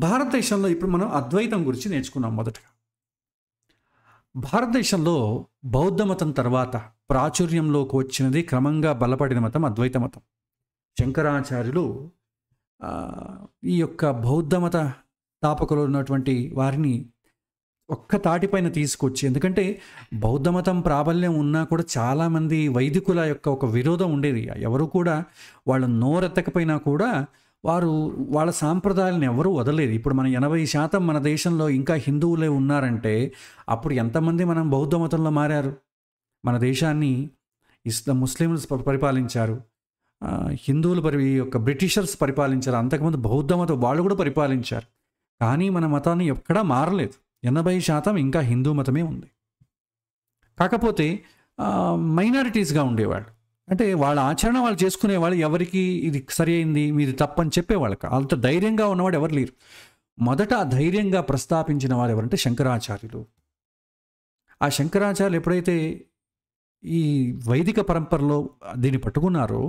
భారతదేశంలో ఇప్పుడు మనం అద్వైతం గురించి నేర్చుకున్నాం. మొదటగా భారతదేశంలో బౌద్ధ మతం తర్వాత ప్రాచుర్యంలోకి వచ్చినది, క్రమంగా బలపడిన మతం అద్వైత మతం. శంకరాచార్యులు ఈ యొక్క బౌద్ధ మత స్థాపకులు ఉన్నటువంటి వారిని ఒక్క తాటిపైన తీసుకొచ్చి, ఎందుకంటే బౌద్ధ మతం ప్రాబల్యం ఉన్నా కూడా చాలామంది వైదికుల యొక్క ఒక విరోధం ఉండేది. ఎవరు కూడా వాళ్ళు నోరెత్తకపోయినా కూడా వారు వాళ్ళ సాంప్రదాయాలను ఎవరూ వదలలేదు. ఇప్పుడు మన 80% మన దేశంలో ఇంకా హిందువులే ఉన్నారంటే అప్పుడు ఎంతమంది మనం బౌద్ధ మతంలో మారారు? మన దేశాన్ని ముస్లింలు పరిపాలించారు, హిందువులు యొక్క బ్రిటిషర్స్ పరిపాలించారు, అంతకుముందు బౌద్ధ మతం వాళ్ళు కూడా పరిపాలించారు. కానీ మన మతాన్ని ఎక్కడా మారలేదు. 80% ఇంకా హిందూ మతమే ఉంది. కాకపోతే మైనారిటీస్గా ఉండేవాళ్ళు, అంటే వాళ్ళ ఆచరణ వాళ్ళు చేసుకునేవాళ్ళు. ఎవరికి ఇది సరి అయింది, మీది తప్పని చెప్పేవాళ్ళు. అంత ధైర్యంగా ఉన్నవాడు ఎవరు లేరు. మొదట ధైర్యంగా ప్రస్తాపించిన వారు ఎవరంటే శంకరాచార్యులు. ఆ శంకరాచార్యులు ఎప్పుడైతే ఈ వైదిక పరంపరలో దీన్ని పట్టుకున్నారో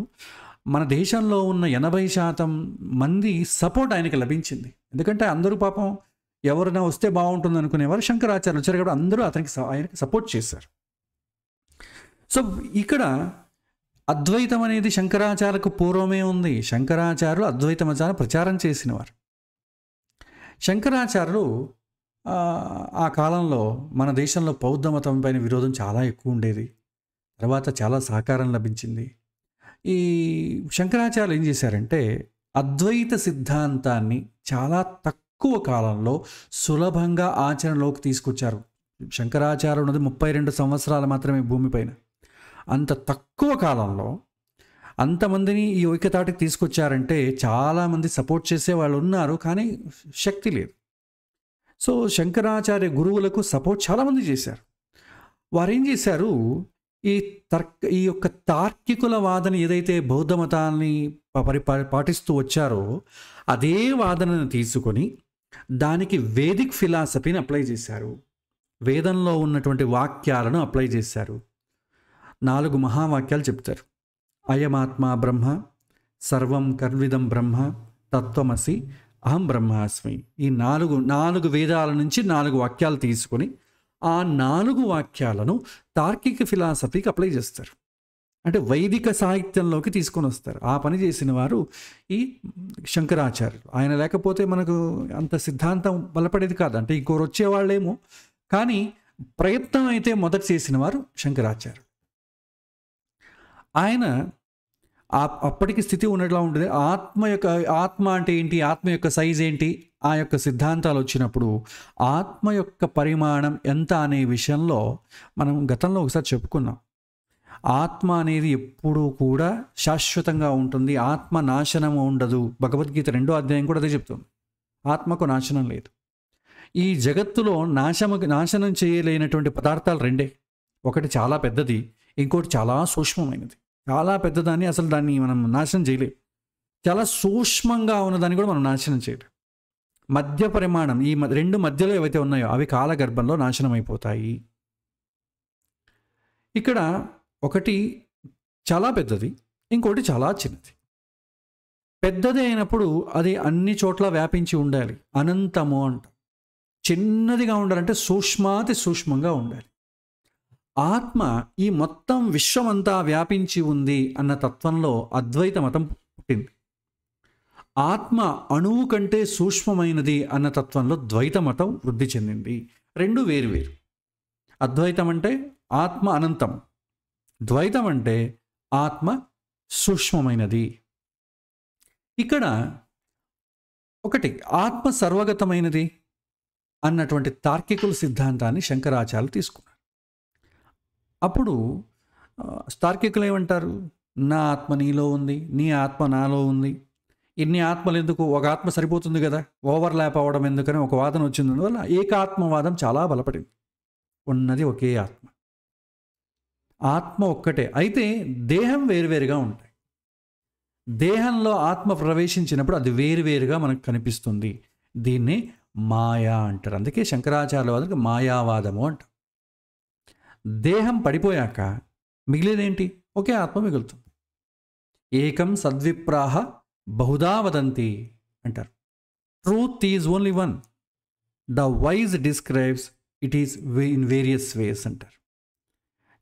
మన దేశంలో ఉన్న 80% మంది సపోర్ట్ ఆయనకి లభించింది. ఎందుకంటే అందరూ పాపం ఎవరైనా వస్తే బాగుంటుంది అనుకునేవారు. శంకరాచార్యులు వచ్చారు కాబట్టి అందరూ ఆయనకి సపోర్ట్ చేశారు. సో ఇక్కడ అద్వైతం అనేది శంకరాచార్యులకు పూర్వమే ఉంది. శంకరాచార్యులు అద్వైత మతాన్ని ప్రచారం చేసినవారు. శంకరాచార్యులు ఆ కాలంలో మన దేశంలో బౌద్ధ మతం పైన విరోధం చాలా ఎక్కువ ఉండేది. తర్వాత చాలా సహకారం లభించింది. ఈ శంకరాచార్యులు ఏం చేశారంటే అద్వైత సిద్ధాంతాన్ని చాలా తక్కువ కాలంలో సులభంగా ఆచరణలోకి తీసుకొచ్చారు. శంకరాచార్యులు ఉన్నది 32 సంవత్సరాలు మాత్రమే భూమిపైన. అంత తక్కువ కాలంలో అంతమందిని ఈ ఐక్యతాటికి తీసుకొచ్చారంటే చాలామంది సపోర్ట్ చేసే వాళ్ళు ఉన్నారు, కానీ శక్తి లేదు. సో శంకరాచార్య గురువులకు సపోర్ట్ చాలామంది చేశారు. వారు ఏం చేశారు, ఈ యొక్క తార్కికుల వాదన ఏదైతే బౌద్ధ మతాన్ని పాటిస్తూ వచ్చారో అదే వాదనను తీసుకొని దానికి వేదిక్ ఫిలాసఫీని అప్లై చేశారు. వేదంలో ఉన్నటువంటి వాక్యాలను అప్లై చేశారు. 4 మహావాక్యాలు చెప్తారు. అయమాత్మా బ్రహ్మ, సర్వం కర్విదం బ్రహ్మ, తత్వమసి, అహం బ్రహ్మాస్మి. ఈ నాలుగు వేదాల నుంచి 4 వాక్యాలు తీసుకొని ఆ 4 వాక్యాలను తార్కిక ఫిలాసఫీకి అప్లై చేస్తారు. అంటే వైదిక సాహిత్యంలోకి తీసుకొని వస్తారు. ఆ పని చేసిన వారు ఈ శంకరాచార్యులు. ఆయన లేకపోతే మనకు అంత సిద్ధాంతం బలపడేది కాదు. అంటే ఇంకోరు వచ్చేవాళ్ళేమో, కానీ ప్రయత్నం అయితే మొదట చేసిన వారు శంకరాచార్యులు. ఆయన అప్పటికి స్థితి ఉన్నట్లా ఉంటుంది. ఆత్మ అంటే ఏంటి, ఆత్మ యొక్క సైజ్ ఏంటి, ఆ యొక్క సిద్ధాంతాలు వచ్చినప్పుడు ఆత్మ యొక్క పరిమాణం ఎంత అనే విషయంలో మనం గతంలో ఒకసారి చెప్పుకున్నాం. ఆత్మ అనేది ఎప్పుడూ కూడా శాశ్వతంగా ఉంటుంది, ఆత్మ నాశనం ఉండదు. భగవద్గీత 2వ అధ్యాయం కూడా అదే చెప్తుంది. ఆత్మకు నాశనం లేదు. ఈ జగత్తులో నాశనం చేయలేనటువంటి పదార్థాలు 2. ఒకటి చాలా పెద్దది, ఇంకోటి చాలా సూక్ష్మమైనది. చాలా పెద్దదాన్ని అసలు దాన్ని మనం నాశనం చేయలేం. చాలా సూక్ష్మంగా ఉన్నదాన్ని కూడా మనం నాశనం చేయలేం. మధ్య పరిమాణం, ఈ 2 మధ్యలో ఏవైతే ఉన్నాయో అవి కాలగర్భంలో నాశనం అయిపోతాయి. ఇక్కడ ఒకటి చాలా పెద్దది, ఇంకోటి చాలా చిన్నది. పెద్దది అయినప్పుడు అది అన్ని చోట్ల వ్యాపించి ఉండాలి, అనంతము అంట. చిన్నదిగా ఉండాలంటే సూక్ష్మాతి సూక్ష్మంగా ఉండాలి. ఆత్మ ఈ మొత్తం విశ్వమంతా వ్యాపించి ఉంది అన్న తత్వంలో అద్వైత మతం పుట్టింది. ఆత్మ అణువు కంటే సూక్ష్మమైనది అన్న తత్వంలో ద్వైత మతం వృద్ధి చెందింది. 2 వేరువేరు. అద్వైతం అంటే ఆత్మ అనంతం, ద్వైతం అంటే ఆత్మ సూక్ష్మమైనది. ఇక్కడ ఒకటి ఆత్మ సర్వగతమైనది అన్నటువంటి తార్కికుల సిద్ధాంతాన్ని శంకరాచార్యులు తీసుకున్నారు. అప్పుడు తార్కికులు ఏమంటారు, నా ఆత్మ నీలో ఉంది, నీ ఆత్మ నాలో ఉంది, ఇన్ని ఆత్మలు ఎందుకు, ఒక ఆత్మ సరిపోతుంది కదా, ఓవర్లాప్ అవ్వడం ఎందుకని ఒక వాదన వచ్చింది. అందువల్ల ఏకాత్మవాదం చాలా బలపడింది. ఉన్నది ఒకే ఆత్మ, ఆత్మ ఒక్కటే. అయితే దేహం వేరువేరుగా ఉంటాయి. దేహంలో ఆత్మ ప్రవేశించినప్పుడు అది వేరువేరుగా మనకు కనిపిస్తుంది. దీన్ని మాయా అంటారు. అందుకే శంకరాచార్యుల వాదనకి మాయావాదము అంటారు. దేహం పడిపోయాక మిగిలేదేంటి, ఒకే ఆత్మ మిగులుతుంది. ఏకం సద్విప్రాహ బహుదా వదంతి అంటారు. Truth is only one, the wise describes it is in various ways అంటారు.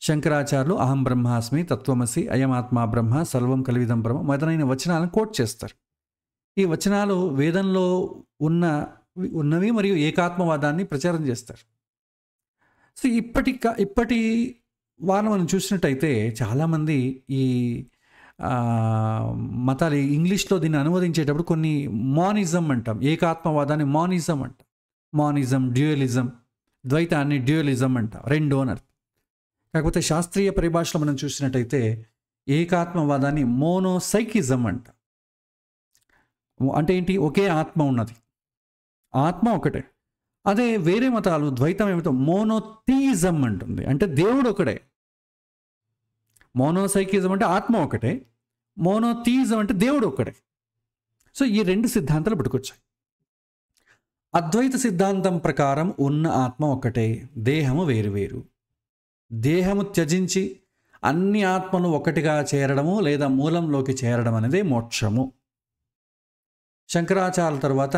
శంకరాచార్యులు అహం బ్రహ్మాస్మి, తత్వమసి, అయమాత్మా బ్రహ్మ, సర్వం కలివిదం బ్రహ్మ మొదలైన వచనాలను కోట్ చేస్తారు. ఈ వచనాలు వేదంలో ఉన్నవి మరియు ఏకాత్మవాదాన్ని ప్రచారం చేస్తారు. సో ఇప్పటి వారం మనం చూసినట్టయితే చాలామంది ఈ మతాలు ఇంగ్లీష్లో దీన్ని అనువదించేటప్పుడు కొన్ని మానిజం అంటాం, ఏకాత్మవాదాన్ని మానిజం అంటాం. మానిజం, డ్యూయలిజం, ద్వైతాన్ని డ్యూయలిజం అంటాం, 2 అని అర్థం. కాకపోతే శాస్త్రీయ పరిభాషలో మనం చూసినట్టయితే ఏకాత్మవాదాన్ని మోనోసైకిజం అంట. అంటే ఏంటి, ఒకే ఆత్మ ఉన్నది, ఆత్మ ఒకటే. అదే వేరే మతాలు ద్వైతం ఏమిటో మోనోథీయిజం అంటుంది, అంటే దేవుడు ఒకడే. మోనోసైకిజం అంటే ఆత్మ ఒకటే, మోనోథీయిజం అంటే దేవుడు ఒకడే. సో ఈ 2 సిద్ధాంతాలు పుట్టుకొచ్చాయి. అద్వైత సిద్ధాంతం ప్రకారం ఉన్న ఆత్మ ఒకటే, దేహము వేరువేరు. దేహము త్యజించి అన్ని ఆత్మలు ఒకటిగా చేరడము లేదా మూలంలోకి చేరడం అనేది మోక్షము. శంకరాచార్యుల తర్వాత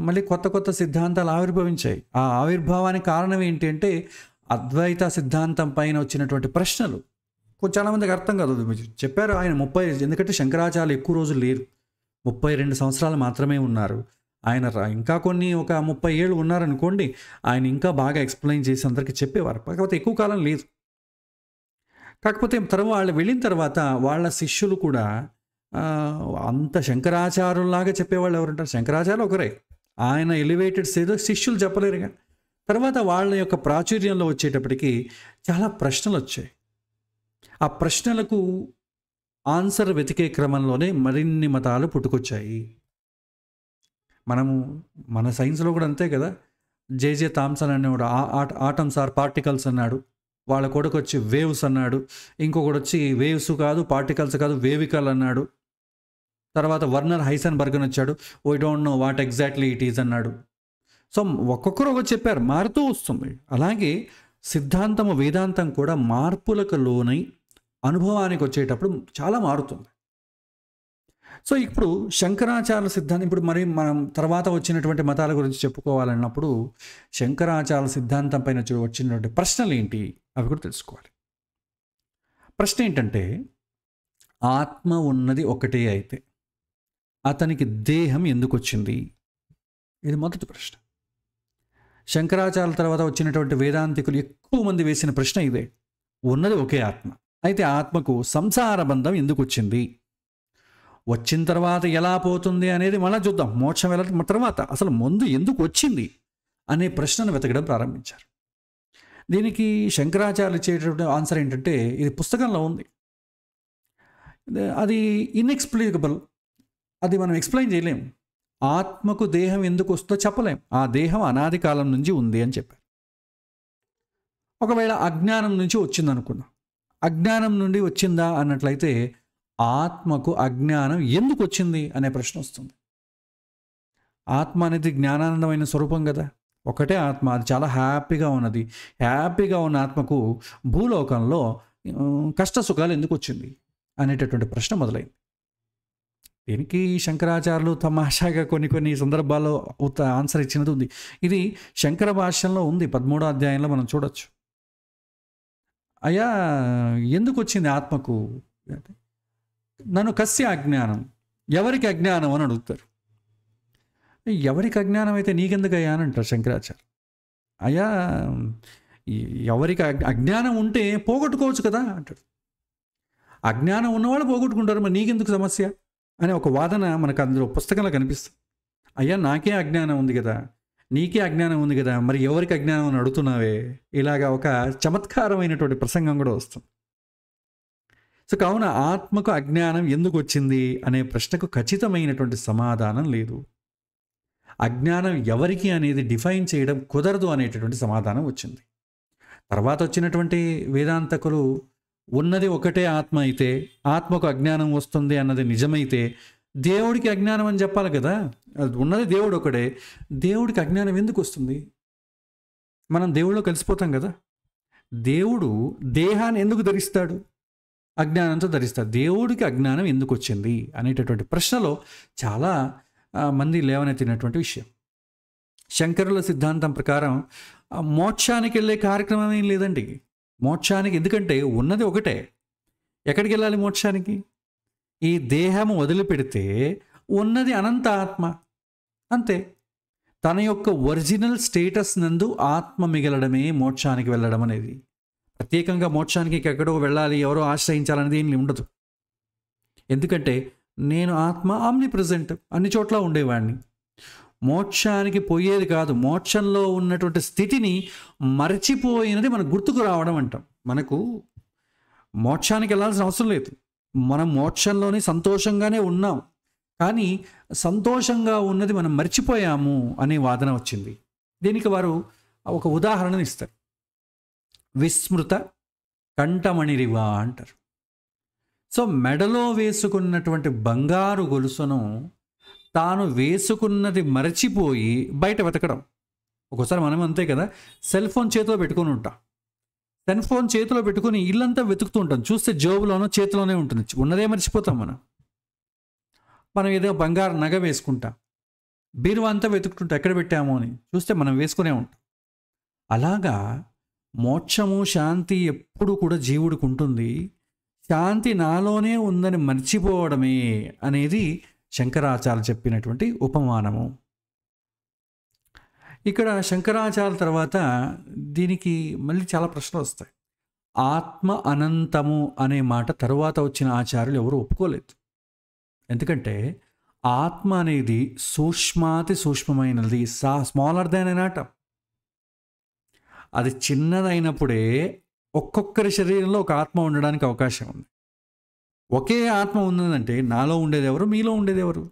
మళ్ళీ కొత్త సిద్ధాంతాలు ఆవిర్భవించాయి. ఆ ఆవిర్భావానికి కారణం ఏంటి అంటే అద్వైత సిద్ధాంతం పైన వచ్చినటువంటి ప్రశ్నలు చాలామందికి అర్థం కాదు. చెప్పారు ఆయన 30, ఎందుకంటే శంకరాచార్యులు ఎక్కువ రోజులు లేరు, 32 సంవత్సరాలు మాత్రమే ఉన్నారు. ఆయన ఇంకా ఒక 30 ఏళ్ళు ఉన్నారనుకోండి, ఆయన ఇంకా బాగా ఎక్స్ప్లెయిన్ చేసి అందరికీ చెప్పేవారు. కాకపోతే ఎక్కువ కాలం లేదు. కాకపోతే వాళ్ళు వెళ్ళిన తర్వాత వాళ్ళ శిష్యులు కూడా అంత శంకరాచార్యుల్లాగా చెప్పేవాళ్ళు ఎవరంటారు? శంకరాచార్యులు ఒకరే, ఆయన ఎలివేటెడ్ ఏదో శిష్యులు చెప్పలేరుగా. తర్వాత వాళ్ళ యొక్క ప్రాచుర్యంలో వచ్చేటప్పటికి చాలా ప్రశ్నలు వచ్చాయి. ఆ ప్రశ్నలకు ఆన్సర్ వెతికే క్రమంలోనే మరిన్ని మతాలు పుట్టుకొచ్చాయి. మన సైన్స్లో కూడా అంతే కదా. జేజే థామ్సన్ అనేవాడు ఆటమ్స్ ఆర్ పార్టికల్స్ అన్నాడు, వాళ్ళ కొడుకు వచ్చి వేవ్స్ అన్నాడు, ఇంకొకటి వచ్చి వేవ్స్ కాదు పార్టికల్స్ కాదు వేవికల్ అన్నాడు. తర్వాత వర్నర్ హైసెన్బర్గ్ అని వచ్చాడు, we don't know what exactly it is అన్నాడు. సో ఒక్కొక్కరు ఒకటి చెప్పారు, మారుతూ వస్తుంది. అలాగే సిద్ధాంతము వేదాంతం కూడా మార్పులకు లోనై అనుభవానికి వచ్చేటప్పుడు చాలా మారుతుంది. సో ఇప్పుడు శంకరాచార్య సిద్ధాంతం, ఇప్పుడు మరి మనం తర్వాత వచ్చినటువంటి మతాల గురించి చెప్పుకోవాలన్నప్పుడు శంకరాచార్య సిద్ధాంతం పైన వచ్చినటువంటి ప్రశ్నలు ఏంటి అవి కూడా తెలుసుకోవాలి. ప్రశ్న ఏంటంటే, ఆత్మ ఉన్నది ఒకటే అయితే అతనికి దేహం ఎందుకు వచ్చింది? ఇది మొదటి ప్రశ్న. శంకరాచార్యుల తర్వాత వచ్చినటువంటి వేదాంతికులు ఎక్కువ మంది వేసిన ప్రశ్న ఇదే. ఉన్నది ఒకే ఆత్మ, అయితే ఆత్మకు సంసార బంధం ఎందుకు వచ్చింది? వచ్చిన తర్వాత ఎలా పోతుంది అనేది మళ్ళీ చూద్దాం. మోక్షం వెళ్ళడం తర్వాత అసలు ముందు ఎందుకు వచ్చింది అనే ప్రశ్నను వెతకడం ప్రారంభించారు. దీనికి శంకరాచార్యులు ఇచ్చేటటువంటి ఆన్సర్ ఏంటంటే, ఇది పుస్తకంలో ఉంది, అది ఇన్ఎక్స్ప్లికబుల్, అది మనం ఎక్స్ప్లెయిన్ చేయలేం. ఆత్మకు దేహం ఎందుకు వస్తుందో చెప్పలేం. ఆ దేహం అనాది కాలం నుంచి ఉంది అని చెప్పారు. ఒకవేళ అజ్ఞానం నుంచి వచ్చిందనుకున్నాం, అజ్ఞానం నుండి వచ్చిందా అన్నట్లయితే ఆత్మకు అజ్ఞానం ఎందుకు వచ్చింది అనే ప్రశ్న వస్తుంది. ఆత్మ అనేది జ్ఞానానందమైన స్వరూపం కదా, ఒకటే ఆత్మ, అది చాలా హ్యాపీగా ఉన్నది. హ్యాపీగా ఉన్న ఆత్మకు భూలోకంలో కష్ట సుఖాలు ఎందుకు వచ్చింది అనేటటువంటి ప్రశ్న మొదలైంది. దీనికి శంకరాచార్యులు తమాషాగా కొన్ని సందర్భాల్లో ఆన్సర్ ఇచ్చినది ఉంది. ఇది శంకర భాష్యంలో ఉంది, 13వ అధ్యాయంలో మనం చూడొచ్చు. అయ్యా ఎందుకు వచ్చింది ఆత్మకు? నన్ను కస్య అజ్ఞానం, ఎవరికి అజ్ఞానం అని అడుగుతారు. ఎవరికి అజ్ఞానం అయితే నీకెందుకయ్యా అని అంటారు శంకరాచార్య. అయ్యా ఎవరికి అజ్ఞానం ఉంటే పోగొట్టుకోవచ్చు కదా అంటాడు. అజ్ఞానం ఉన్నవాళ్ళు పోగొట్టుకుంటారు, మరి నీకెందుకు సమస్య అనే ఒక వాదన మనకు అందులో పుస్తకంలో కనిపిస్తుంది. అయ్యా నాకే అజ్ఞానం ఉంది కదా, నీకే అజ్ఞానం ఉంది కదా, మరి ఎవరికి అజ్ఞానం అని అడుగుతున్నావే? ఇలాగా ఒక చమత్కారమైనటువంటి ప్రసంగం కూడా వస్తుంది. సో కావున ఆత్మకు అజ్ఞానం ఎందుకు వచ్చింది అనే ప్రశ్నకు ఖచ్చితమైనటువంటి సమాధానం లేదు. అజ్ఞానం ఎవరికి అనేది డిఫైన్ చేయడం కుదరదు అనేటటువంటి సమాధానం వచ్చింది. తర్వాత వచ్చినటువంటి వేదాంతకులు ఉన్నది ఒకటే ఆత్మ అయితే ఆత్మకు అజ్ఞానం వస్తుంది అన్నది నిజమైతే దేవుడికి అజ్ఞానం అని చెప్పాలి కదా. ఉన్నది దేవుడు ఒకడే, దేవుడికి అజ్ఞానం ఎందుకు వస్తుంది? మనం దేవుడిలో కలిసిపోతాం కదా. దేవుడు దేహాన్ని ఎందుకు ధరిస్తాడు? అజ్ఞానంతో ధరిస్తాడు. దేవుడికి అజ్ఞానం ఎందుకు వచ్చింది అనేటటువంటి ప్రశ్నలో చాలా మంది లేవనెత్తినటువంటి విషయం. శంకరుల సిద్ధాంతం ప్రకారం మోక్షానికి వెళ్ళే కార్యక్రమం ఏం లేదండి. మోక్షానికి, ఎందుకంటే ఉన్నది ఒకటే. ఎక్కడికి వెళ్ళాలి మోక్షానికి? ఈ దేహము వదిలిపెడితే ఉన్నది అనంత ఆత్మ, అంతే. తన యొక్క ఒరిజినల్ స్టేటస్ నందు ఆత్మ మిగలడమే మోక్షానికి వెళ్ళడం అనేది. ప్రత్యేకంగా మోక్షానికి ఎక్కడో వెళ్ళాలి, ఎవరో ఆశ్రయించాలనేది ఏం ఉండదు. ఎందుకంటే నేను ఆత్మ ఆమ్ని ప్రజెంట్, అన్ని చోట్ల ఉండేవాడిని. మోక్షానికి పోయేది కాదు, మోక్షంలో ఉన్నటువంటి స్థితిని మరచిపోయినది మనకు గుర్తుకు రావడం అంటాం. మనకు మోక్షానికి వెళ్ళాల్సిన అవసరం లేదు, మనం మోక్షంలోనే సంతోషంగానే ఉన్నాం, కానీ సంతోషంగా ఉన్నది మనం మర్చిపోయాము అనే వాదన వచ్చింది. దీనికి వారు ఒక ఉదాహరణ ఇస్తారు. విస్మృత కంఠమణిరివా అంటారు. సో మెడలో వేసుకున్నటువంటి బంగారు గొలుసును తాను వేసుకున్నది మరచిపోయి బయట వెతకడం. ఒక్కోసారి మనం అంతే కదా, సెల్ ఫోన్ చేతిలో పెట్టుకొని ఉంటాం. సెల్ ఫోన్ చేతిలో పెట్టుకుని ఇల్లంతా వెతుకుతూ ఉంటాం, చూస్తే జోబులోనో చేతిలోనే ఉంటుంది, ఉన్నదే మర్చిపోతాం. మనం ఏదో బంగారు నగ వేసుకుంటాం, బీరువా అంతా వెతుకుతుంటాం ఎక్కడ పెట్టామో అని, చూస్తే మనం వేసుకునే ఉంటాం. అలాగా మోక్షము శాంతి ఎప్పుడు కూడా జీవుడికి ఉంటుంది. శాంతి నాలోనే ఉందని మర్చిపోవడమే అనేది శంకరాచార్యులు చెప్పినటువంటి ఉపమానము. ఇక్కడ శంకరాచార్యుల తర్వాత దీనికి మళ్ళీ చాలా ప్రశ్నలు వస్తాయి. ఆత్మ అనంతము అనే మాట తరువాత వచ్చిన ఆచార్యులు ఎవరు ఒప్పుకోలేదు. ఎందుకంటే ఆత్మ అనేది సూక్ష్మాతి సూక్ష్మమైనది, స్మాలర్ దాన్ ఎన్ ఆటమ్. అది చిన్నదైనప్పుడే ఒక్కొక్కరి శరీరంలో ఒక ఆత్మ ఉండడానికి అవకాశం ఉంది. ఒకే ఆత్మ ఉన్నదంటే నాలో ఉండేది ఎవరు, మీలో ఉండేది ఎవరు?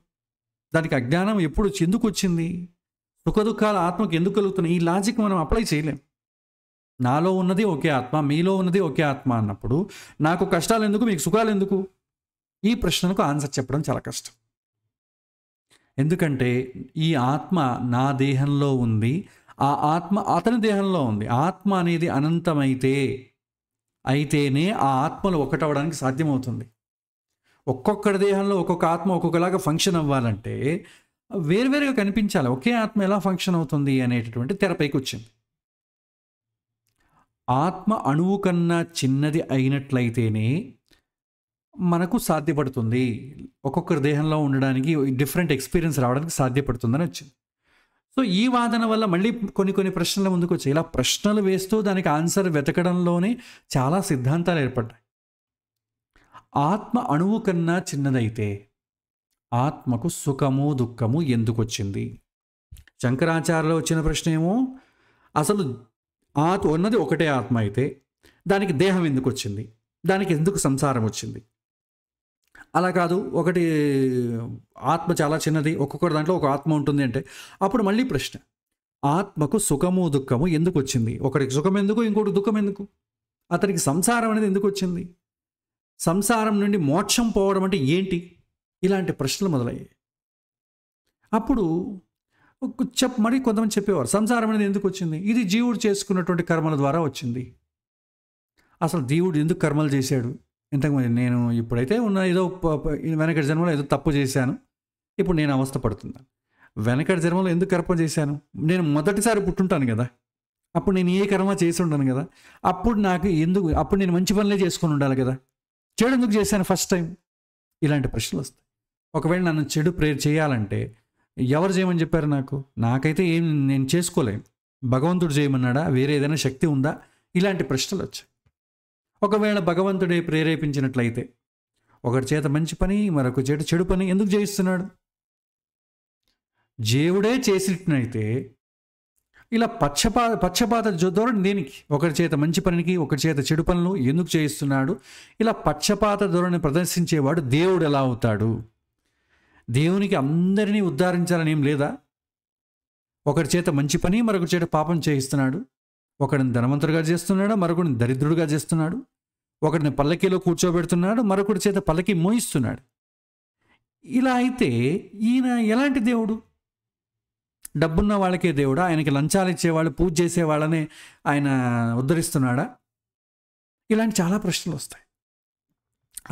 దానికి అజ్ఞానం ఎప్పుడు ఎందుకు వచ్చింది? సుఖదుఖాలు ఆత్మకు ఎందుకు కలుగుతున్నాయి? ఈ లాజిక్ మనం అప్లై చేయలేం. నాలో ఉన్నది ఒకే ఆత్మ, మీలో ఉన్నది ఒకే ఆత్మ అన్నప్పుడు నాకు కష్టాలు ఎందుకు, మీకు సుఖాలు ఎందుకు? ఈ ప్రశ్నకు ఆన్సర్ చెప్పడం చాలా కష్టం. ఎందుకంటే ఈ ఆత్మ నా దేహంలో ఉంది, ఆ ఆత్మ అతని దేహంలో ఉంది. ఆత్మ అనేది అనంతమైతే అయితేనే ఆ ఆత్మలు ఒకటవడానికి సాధ్యమవుతుంది. ఒక్కొక్కడి దేహంలో ఒక్కొక్క ఆత్మ ఒక్కొక్కలాగా ఫంక్షన్ అవ్వాలంటే వేరువేరుగా కనిపించాలి. ఒకే ఆత్మ ఎలా ఫంక్షన్ అవుతుంది అనేటటువంటి తెరపైకి వచ్చింది. ఆత్మ అణువు కన్నా చిన్నది అయినట్లయితేనే మనకు సాధ్యపడుతుంది. ఒక్కొక్కరి దేహంలో ఉండడానికి డిఫరెంట్ ఎక్స్పీరియన్స్ రావడానికి సాధ్యపడుతుందని వచ్చింది. సో ఈ వాదన వల్ల మళ్ళీ కొన్ని ప్రశ్నల ముందుకు వచ్చాయి. ఇలా ప్రశ్నలు వేస్తూ దానికి ఆన్సర్ వెతకడంలోనే చాలా సిద్ధాంతాలు ఏర్పడ్డాయి. ఆత్మ అణువు కన్నా చిన్నదైతే ఆత్మకు సుఖము దుఃఖము ఎందుకు వచ్చింది? శంకరాచార్యలో వచ్చిన ప్రశ్న ఏమో అసలు ఉన్నది ఒకటే ఆత్మ అయితే దానికి దేహం ఎందుకు వచ్చింది, దానికి ఎందుకు సంసారం వచ్చింది? అలా కాదు, ఒకటి ఆత్మ చాలా చిన్నది, ఒక్కొక్కటి దాంట్లో ఒక ఆత్మ ఉంటుంది అంటే అప్పుడు మళ్ళీ ప్రశ్న, ఆత్మకు సుఖము దుఃఖము ఎందుకు వచ్చింది? ఒకటికి సుఖం ఎందుకు, ఇంకోటి దుఃఖం ఎందుకు? అతనికి సంసారం అనేది ఎందుకు వచ్చింది? సంసారం నుండి మోక్షం పోవడం అంటే ఏంటి? ఇలాంటి ప్రశ్నలు మొదలయ్యాయి. అప్పుడు మరి కొంతమంది చెప్పేవారు, సంసారం అనేది ఎందుకు వచ్చింది? ఇది జీవుడు చేసుకున్నటువంటి కర్మల ద్వారా వచ్చింది. అసలు దేవుడు ఎందుకు కర్మలు చేశాడు? ఇంతకుముందు నేను ఇప్పుడైతే ఉన్న ఏదో వెనకటి జన్మలో ఏదో తప్పు చేశాను, ఇప్పుడు నేను అవస్థ పడుతున్నాను. వెనకటి జన్మలో ఎందుకు కర్మ చేశాను? నేను మొదటిసారి పుట్టుంటాను కదా, అప్పుడు నేను ఏ కర్మ చేసి ఉండను కదా, అప్పుడు నేను మంచి పనులే చేసుకొని ఉండాలి కదా, చెడు ఎందుకు చేశాను ఫస్ట్ టైం? ఇలాంటి ప్రశ్నలు వస్తాయి. ఒకవేళ నన్ను చెడు ప్రేర్ చేయాలంటే ఎవరు చేయమని చెప్పారు? నాకైతే నేను చేసుకోలేను. భగవంతుడు చేయమన్నాడా? వేరే ఏదైనా శక్తి ఉందా? ఇలాంటి ప్రశ్నలు వచ్చాయి. ఒకవేళ భగవంతుడే ప్రేరేపించినట్లయితే ఒకటి చేత మంచి పని, మరొక చేత చెడు పని ఎందుకు చేయిస్తున్నాడు? దేవుడే చేసినట్లయితే ఇలా పక్షపాత ధోరణి దేనికి? ఒకరి చేత మంచి పనికి, ఒకరి చేత చెడు పనులు ఎందుకు చేయిస్తున్నాడు? ఇలా పక్షపాత ధోరణి ప్రదర్శించేవాడు దేవుడు ఎలా అవుతాడు? దేవునికి అందరినీ ఉద్ధరించాలని ఏం లేదా? ఒకరి చేత మంచి పని, మరొకరి చేత పాపం చేయిస్తున్నాడు. ఒకడిని ధనవంతుడిగా చేస్తున్నాడు, మరొకడిని దరిద్రుడిగా చేస్తున్నాడు. ఒకడిని పల్లకీలో కూర్చోబెడుతున్నాడు, మరొకటి చేత పల్లకి మోయిస్తున్నాడు. ఇలా అయితే ఈయన ఎలాంటి దేవుడు? డబ్బున్న వాళ్ళకే దేవుడా? ఆయనకి లంచాలు ఇచ్చేవాళ్ళు, పూజ చేసేవాళ్ళనే ఆయన ఉద్ధరిస్తున్నాడా? ఇలాంటి చాలా ప్రశ్నలు వస్తాయి.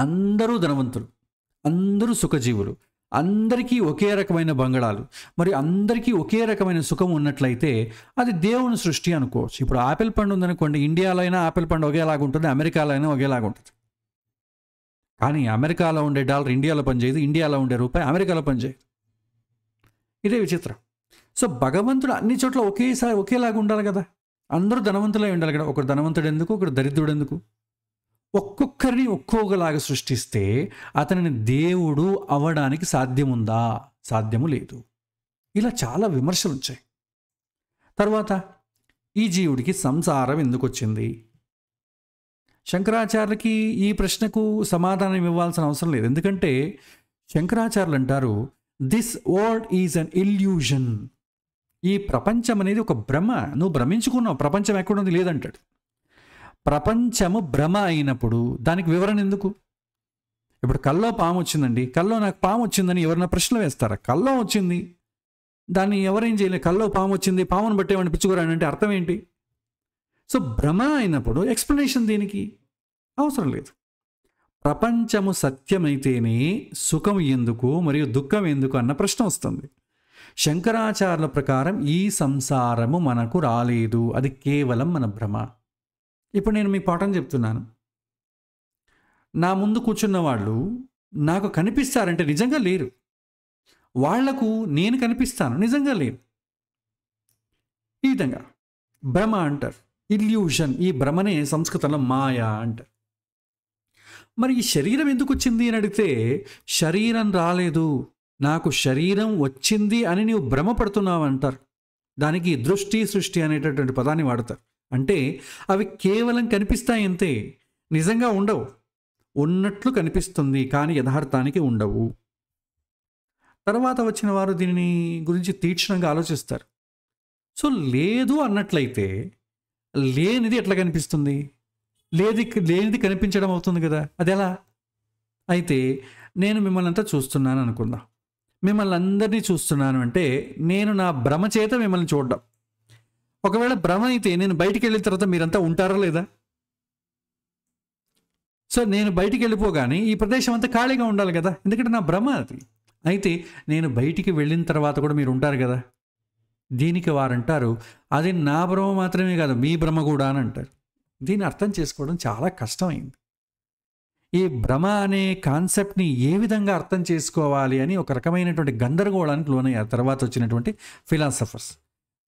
అందరూ ధనవంతులు, అందరూ సుఖజీవులు, అందరికీ ఒకే రకమైన బంగళాలు, మరి అందరికీ ఒకే రకమైన సుఖం ఉన్నట్లయితే అది దేవుని సృష్టి అనుకోవచ్చు. ఇప్పుడు ఆపిల్ పండు ఉందనుకోండి, ఇండియాలో అయినా ఆపిల్ పండు ఒకేలాగా ఉంటుంది, అమెరికాలో అయినా ఒకేలాగా ఉంటుంది. కానీ అమెరికాలో ఉండే డాలర్ ఇండియాలో పనిచేయదు, ఇండియాలో ఉండే రూపాయి అమెరికాలో పనిచేయదు. ఇదే విచిత్రం. సో భగవంతుడు అన్ని చోట్ల ఒకేలాగా ఉండాలి కదా, అందరూ ధనవంతులై ఉండాలి కదా. ఒకరు ధనవంతుడు ఎందుకు, ఒకరు దరిద్రుడు ఎందుకు? ఒక్కొక్కరిని ఒక్కొక్కలాగా సృష్టిస్తే అతనిని దేవుడు అవ్వడానికి సాధ్యముందా? సాధ్యము లేదు. ఇలా చాలా విమర్శలు వచ్చాయి. తర్వాత ఈ జీవుడికి సంసారం ఎందుకు వచ్చింది? శంకరాచార్యులకి ఈ ప్రశ్నకు సమాధానం ఇవ్వాల్సిన అవసరం లేదు. ఎందుకంటే శంకరాచార్యులు అంటారు, this world is an illusion. ఈ ప్రపంచం అనేది ఒక భ్రమ. నువ్వు భ్రమించుకున్నావు, ప్రపంచం ఎక్కడుంది లేదంటాడు. ప్రపంచము భ్రమ అయినప్పుడు దానికి వివరణ ఎందుకు? ఇప్పుడు కల్లో పాము వచ్చిందండి, కల్లో నాకు పాము వచ్చిందని ఎవరైనా ప్రశ్నలు వేస్తారా? కల్లో వచ్చింది, దాన్ని ఎవరేం చేయలేదు. కల్లో పాము వచ్చింది, పామును బట్టేవాడిని పిచ్చుకోరాని అంటే అర్థం ఏంటి? సో భ్రమ అయినప్పుడు ఎక్స్ప్లెనేషన్ దీనికి అవసరం లేదు. ప్రపంచము సత్యమైతేనే సుఖం ఎందుకు మరియు దుఃఖం ఎందుకు అన్న ప్రశ్న వస్తుంది. శంకరాచార్యుల ప్రకారం ఈ సంసారము మనకు రాలేదు, అది కేవలం మన భ్రమ. ఇప్పుడు నేను మీ పాఠం చెప్తున్నాను, నా ముందు కూర్చున్న వాళ్ళు నాకు కనిపిస్తారంటే నిజంగా లేరు, వాళ్లకు నేను కనిపిస్తాను నిజంగా లేరు. ఈ విధంగా భ్రమ అంటారు, ఇల్యూషన్. ఈ భ్రమనే సంస్కృతంలో మాయా అంటారు. మరి ఈ శరీరం ఎందుకు వచ్చింది అని అడిగితే, శరీరం రాలేదు, నాకు శరీరం వచ్చింది అని నీవు భ్రమపడుతున్నావు అంటారు. దానికి దృష్టి సృష్టి అనేటటువంటి పదాన్ని వాడతారు. అంటే అవి కేవలం కనిపిస్తాయి అంతే, నిజంగా ఉండవు. ఉన్నట్లు కనిపిస్తుంది కానీ యథార్థానికి ఉండవు. తర్వాత వచ్చిన వారు దీనిని గురించి తీక్షణంగా ఆలోచిస్తారు. సో లేదు అన్నట్లయితే లేనిది ఎట్లా కనిపిస్తుంది? లేనిది కనిపించడం అవుతుంది కదా, అది ఎలా? అయితే నేను మిమ్మల్ని అంతా చూస్తున్నాను అనుకుందాం. మిమ్మల్ని అందరినీ చూస్తున్నాను అంటే నేను నా భ్రమ చేత మిమ్మల్ని చూడడం. ఒకవేళ భ్రమ అయితే నేను బయటికి వెళ్ళిన తర్వాత మీరంతా ఉంటారా లేదా? సో నేను బయటికి వెళ్ళిపోగానే ఈ ప్రదేశం అంతా ఖాళీగా ఉండాలి కదా, ఎందుకంటే నా భ్రమ అది. అయితే నేను బయటికి వెళ్ళిన తర్వాత కూడా మీరు ఉంటారు కదా. దీనికి వారంటారు, అది నా భ్రమ మాత్రమే కాదు మీ భ్రమ కూడా అని అంటారు. దీన్ని అర్థం చేసుకోవడం చాలా కష్టమైంది. ఈ భ్రమ అనే కాన్సెప్ట్ని ఏ విధంగా అర్థం చేసుకోవాలి అని ఒక రకమైనటువంటి గందరగోళానికి లోనయ్యారు తర్వాత వచ్చినటువంటి ఫిలాసఫర్స్.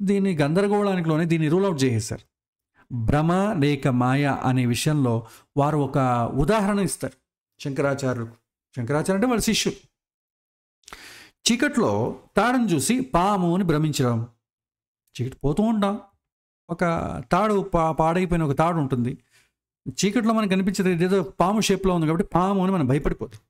దీన్ని గందరగోళానికి లోనే దీన్ని రూల్ అవుట్ చేసేశారు. భ్రమ లేక మాయ అనే విషయంలో వారు ఒక ఉదాహరణ ఇస్తారు శంకరాచార్యులకు. శంకరాచార్య అంటే వాళ్ళ శిష్యులు. చీకట్లో తాడును చూసి పాము అని భ్రమించడం. చీకటి పోతూ ఉంటాం, ఒక తాడు పాడైపోయిన ఒక తాడు ఉంటుంది, చీకట్లో మనకు కనిపించేది ఏదో పాము షేప్లో ఉంది కాబట్టి పాము అని మనం భయపడిపోతాం.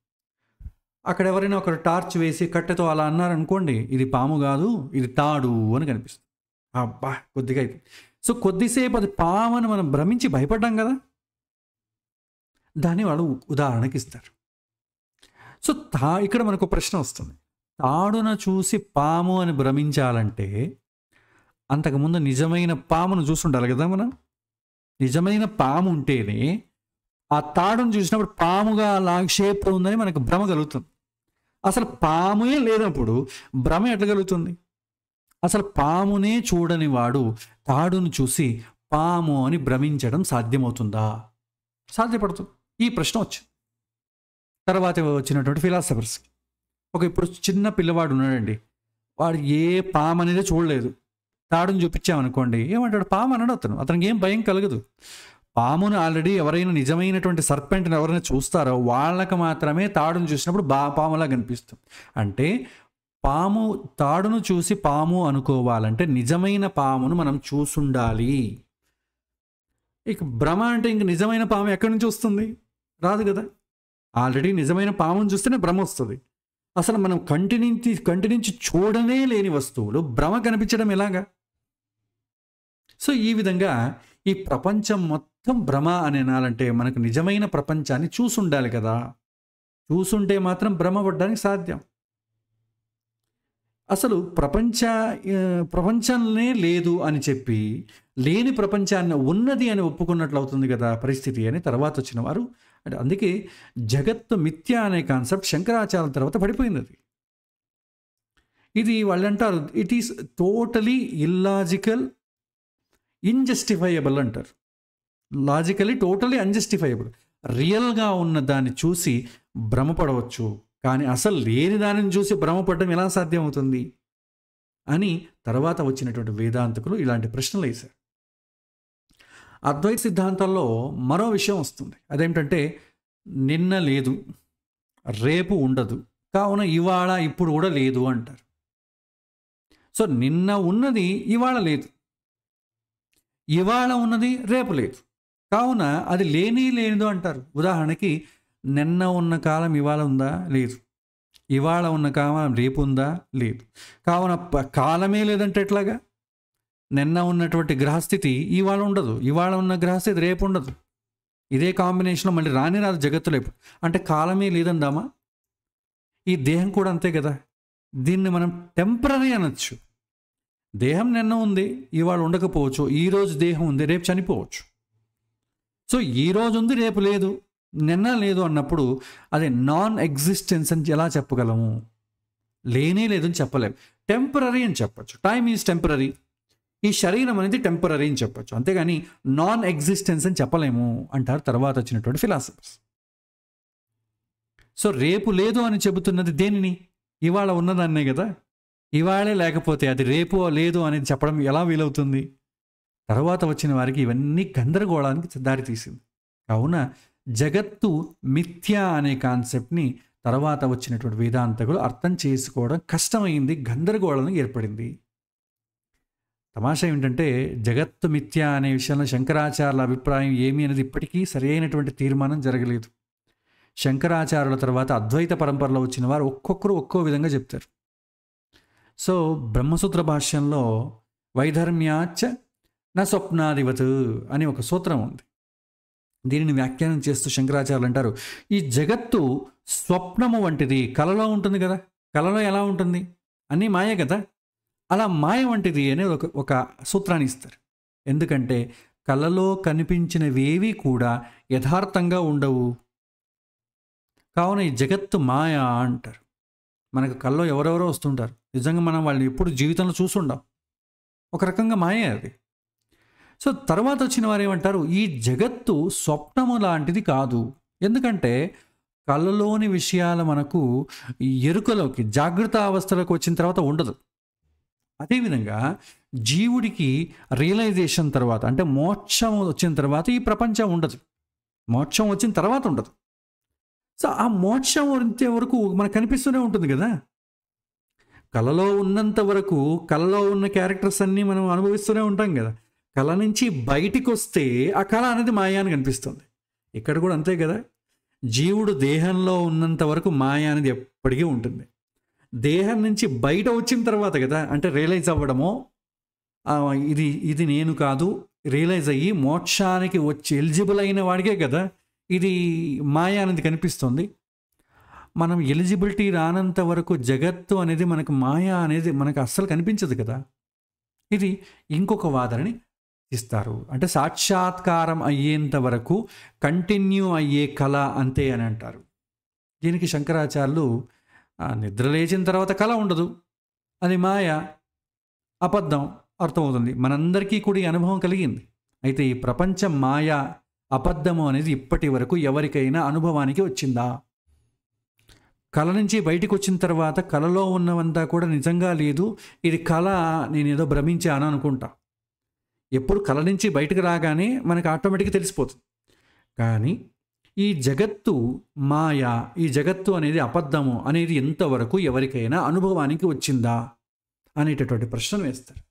అక్కడ ఎవరైనా ఒక టార్చ్ వేసి కట్టెతో అలా అన్నారనుకోండి, ఇది పాము కాదు ఇది తాడు అని కనిపిస్తుంది. అబ్బా కొద్దిగా అయిపోయింది. సో కొద్దిసేపు అది పాము అని మనం భ్రమించి భయపడ్డాం కదా, దాన్ని వాళ్ళు ఉదాహరణకి ఇస్తారు. సో ఇక్కడ మనకు ప్రశ్న వస్తుంది, తాడును చూసి పాము అని భ్రమించాలంటే అంతకుముందు నిజమైన పామును చూసుండాలి కదా మనం. నిజమైన పాము ఉంటేనే ఆ తాడును చూసినప్పుడు పాముగా అలా షేప్ ఉందని మనకు భ్రమ కలుగుతుంది. అసలు పాముయే లేనప్పుడు భ్రమ ఎట్లా కలుగుతుంది? అసలు పామునే చూడని వాడు తాడును చూసి పాము అని భ్రమించడం సాధ్యమవుతుందా? సాధ్యపడుతుంది. ఈ ప్రశ్న వచ్చింది తర్వాత వచ్చినటువంటి ఫిలాసఫర్స్. ఇప్పుడు చిన్న పిల్లవాడు ఉన్నాడండి, వాడు ఏ పాము అనేది చూడలేదు, తాడును చూపించామనుకోండి ఏమంటాడు? పాము అన్నాడు అతను. అతనికి ఏం భయం కలగదు. పామును ఆల్రెడీ ఎవరైనా నిజమైనటువంటి సర్పెంట్ని ఎవరైనా చూస్తారో వాళ్ళకి మాత్రమే తాడును చూసినప్పుడు పాములా కనిపిస్తుంది. అంటే పాము తాడును చూసి పాము అనుకోవాలంటే నిజమైన పామును మనం చూసుండాలి. ఇక భ్రమ అంటే ఇంక నిజమైన పాము ఎక్కడి నుంచి వస్తుంది? రాదు కదా. ఆల్రెడీ నిజమైన పామును చూస్తేనే భ్రమ వస్తుంది. అసలు మనం కంటి నుంచి చూడనే లేని వస్తువులు భ్రమ కనిపించడం ఎలాగా? సో ఈ విధంగా ఈ ప్రపంచం మొత్తం భ్రమ అని అనాలంటే మనకు నిజమైన ప్రపంచాన్ని చూసుండాలి కదా. చూసుంటే మాత్రం భ్రమ పడడానికి సాధ్యం. అసలు ప్రపంచంలోనే లేదు అని చెప్పి లేని ప్రపంచాన్ని ఉన్నది అని ఒప్పుకున్నట్లు అవుతుంది కదా పరిస్థితి అని తర్వాత వచ్చిన వారు. అంటే అందుకే జగత్తు మిథ్య అనే కాన్సెప్ట్ శంకరాచార్యుల తర్వాత పడిపోయింది. అది ఇది వాళ్ళు అంటారు it is totally illogical, unjustifiable అంటారు. Logically totally unjustifiable. రియల్గా ఉన్న దాన్ని చూసి భ్రమపడవచ్చు, కానీ అసలు లేని దానిని చూసి భ్రమపడడం ఎలా సాధ్యమవుతుంది అని తర్వాత వచ్చినటువంటి వేదాంతకులు ఇలాంటి ప్రశ్నలు వేశారు. అద్వైత సిద్ధాంతాల్లో మరో విషయం వస్తుంది. అదేంటంటే నిన్న లేదు, రేపు ఉండదు, కావున ఇవాళ ఇప్పుడు కూడా లేదు అంటారు. సో నిన్న ఉన్నది ఇవాళ లేదు, ఇవాళ ఉన్నది రేపు లేదు, కావున అది లేనిదో అంటారు. ఉదాహరణకి నిన్న ఉన్న కాలం ఇవాళ ఉందా? లేదు. ఇవాళ ఉన్న కాలం రేపు ఉందా? లేదు. కావున కాలమే లేదంటే ఎట్లాగా? నిన్న ఉన్నటువంటి గ్రహస్థితి ఇవాళ ఉండదు, ఇవాళ ఉన్న గ్రహస్థితి రేపు ఉండదు. ఇదే కాంబినేషన్లో మళ్ళీ రాదు జగత్తులో ఎప్పుడు. అంటే కాలమే లేదందామా? ఈ దేహం కూడా అంతే కదా. దీన్ని మనం టెంపరరీ అనొచ్చు. దేహం నిన్న ఉంది, ఇవాళ ఉండకపోవచ్చు. ఈరోజు దేహం ఉంది, రేపు చనిపోవచ్చు. సో ఈరోజు ఉంది, రేపు లేదు, నిన్న లేదు అన్నప్పుడు అది నాన్ ఎగ్జిస్టెన్స్ అని ఎలా చెప్పగలము? లేనే లేదని చెప్పలేము. టెంపరరీ అని చెప్పచ్చు. Time is temporary. ఈ శరీరం అనేది టెంపరరీ అని చెప్పచ్చు, అంతేగాని నాన్ ఎగ్జిస్టెన్స్ అని చెప్పలేము అంటారు తర్వాత వచ్చినటువంటి ఫిలాసఫర్స్. సో రేపు లేదు అని చెబుతున్నది దేనిని? ఇవాళ ఉన్నదాన్నే కదా. ఇవాళే లేకపోతే అది రేపు లేదు అనేది చెప్పడం ఎలా వీలవుతుంది? తర్వాత వచ్చిన వారికి ఇవన్నీ గందరగోళానికి దారితీసింది. కావున జగత్తు మిథ్య అనే కాన్సెప్ట్ని తర్వాత వచ్చినటువంటి వేదాంతకులు అర్థం చేసుకోవడం కష్టమైంది, గందరగోళం ఏర్పడింది. తమాషా ఏమిటంటే జగత్తు మిథ్య అనే విషయంలో శంకరాచార్యుల అభిప్రాయం ఏమి అనేది ఇప్పటికీ సరైనటువంటి తీర్మానం జరగలేదు. శంకరాచార్యుల తర్వాత అద్వైత పరంపరలో వచ్చిన వారు ఒక్కొక్కరు ఒక్కో విధంగా చెప్తారు. సో బ్రహ్మసూత్ర భాష్యంలో వైధర్మ్యాచ నా స్వప్నాధివత్ అని ఒక సూత్రం ఉంది. దీనిని వ్యాఖ్యానం చేస్తూ శంకరాచార్యులు అంటారు, ఈ జగత్తు స్వప్నము వంటిది. కలలో ఉంటుంది కదా, కలలో ఎలా ఉంటుంది? అన్నీ మాయే కదా, అలా మాయ వంటిది అనే ఒక సూత్రాన్ని ఇస్తారు. ఎందుకంటే కలలో కనిపించినవేవి కూడా యథార్థంగా ఉండవు. కావున ఈ జగత్తు మాయ అంటారు. మనకు కల్లో ఎవరెవరో వస్తుంటారు, నిజంగా మనం వాళ్ళని ఎప్పుడు జీవితంలో చూసుండం. ఒక రకంగా మాయే అది. సో తర్వాత వచ్చిన వారు ఏమంటారు, ఈ జగత్తు స్వప్నము లాంటిది కాదు. ఎందుకంటే కళ్ళలోని విషయాలు మనకు ఎరుకలోకి జాగ్రత్త అవస్థలోకి వచ్చిన తర్వాత ఉండదు. అదేవిధంగా జీవుడికి రియలైజేషన్ తర్వాత, అంటే మోక్షం వచ్చిన తర్వాత ఈ ప్రపంచం ఉండదు. మోక్షం వచ్చిన తర్వాత ఉండదు. సో ఆ మోక్షం వచ్చే వరకు మనకు కనిపిస్తూనే ఉంటుంది కదా. కళలో ఉన్నంత వరకు కళలో ఉన్న క్యారెక్టర్స్ అన్నీ మనం అనుభవిస్తూనే ఉంటాం కదా. కళ నుంచి బయటికి వస్తే ఆ కళ అనేది మాయా అని కనిపిస్తుంది. ఇక్కడ కూడా అంతే కదా. జీవుడు దేహంలో ఉన్నంత వరకు మాయా అనేది ఎప్పటికీ ఉంటుంది. దేహం నుంచి బయట వచ్చిన తర్వాత కదా, అంటే రియలైజ్ అవ్వడమో, ఇది నేను కాదు, రియలైజ్ అయ్యి మోక్షానికి వచ్చి ఎలిజిబుల్ అయిన వాడికే కదా ఇది మాయా అనేది కనిపిస్తుంది. మనం ఎలిజిబిలిటీ రానంత వరకు జగత్తు అనేది మనకు మాయా అనేది మనకు అస్సలు కనిపించదు కదా. ఇది ఇంకొక వాదనని ఇస్తారు. అంటే సాక్షాత్కారం అయ్యేంత వరకు కంటిన్యూ అయ్యే కళ అంతే అని అంటారు. దీనికి శంకరాచార్యులు నిద్ర లేచిన తర్వాత కళ ఉండదు, అది మాయ, అబద్ధం అర్థమవుతుంది. మనందరికీ కూడా ఈ అనుభవం కలిగింది. అయితే ఈ ప్రపంచం మాయ, అబద్ధము అనేది ఇప్పటి వరకు ఎవరికైనా అనుభవానికి వచ్చిందా? కళ నుంచి బయటికి వచ్చిన తర్వాత కళలో ఉన్నవంతా కూడా నిజంగా లేదు, ఇది కళ, నేనేదో భ్రమించాను అనుకుంటా. ఎప్పుడు కళ నుంచి బయటకు రాగానే మనకు ఆటోమేటిక్గా తెలిసిపోతుంది. కానీ ఈ జగత్తు మాయ, ఈ జగత్తు అనేది అబద్ధము అనేది ఎంతవరకు ఎవరికైనా అనుభవానికి వచ్చిందా అనేటటువంటి ప్రశ్న వేస్తారు.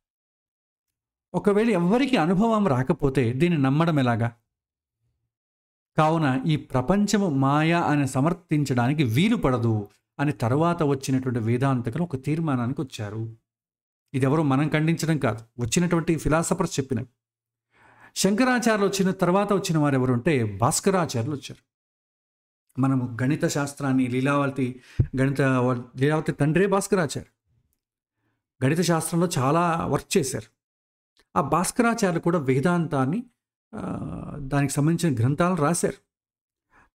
ఒకవేళ ఎవరికి అనుభవం రాకపోతే దీన్ని నమ్మడం ఎలాగా? కావున ఈ ప్రపంచము మాయ అని సమర్థించడానికి వీలు పడదు అని తర్వాత వచ్చినటువంటి వేదాంతకులు ఒక తీర్మానానికి వచ్చారు. ఇది ఎవరో మనం ఖండించడం కాదు, వచ్చినటువంటి ఫిలాసఫర్స్ చెప్పినవి. శంకరాచార్యులు వచ్చిన తర్వాత వచ్చిన వారు ఎవరు అంటే భాస్కరాచార్యులు వచ్చారు. మనము గణిత శాస్త్రాన్ని లీలావతి తండ్రే భాస్కరాచార్య. గణిత శాస్త్రంలో చాలా వర్క్ చేశారు. ఆ భాస్కరాచార్యులు కూడా వేదాంతాన్ని దానికి సంబంధించిన గ్రంథాలను రాశారు.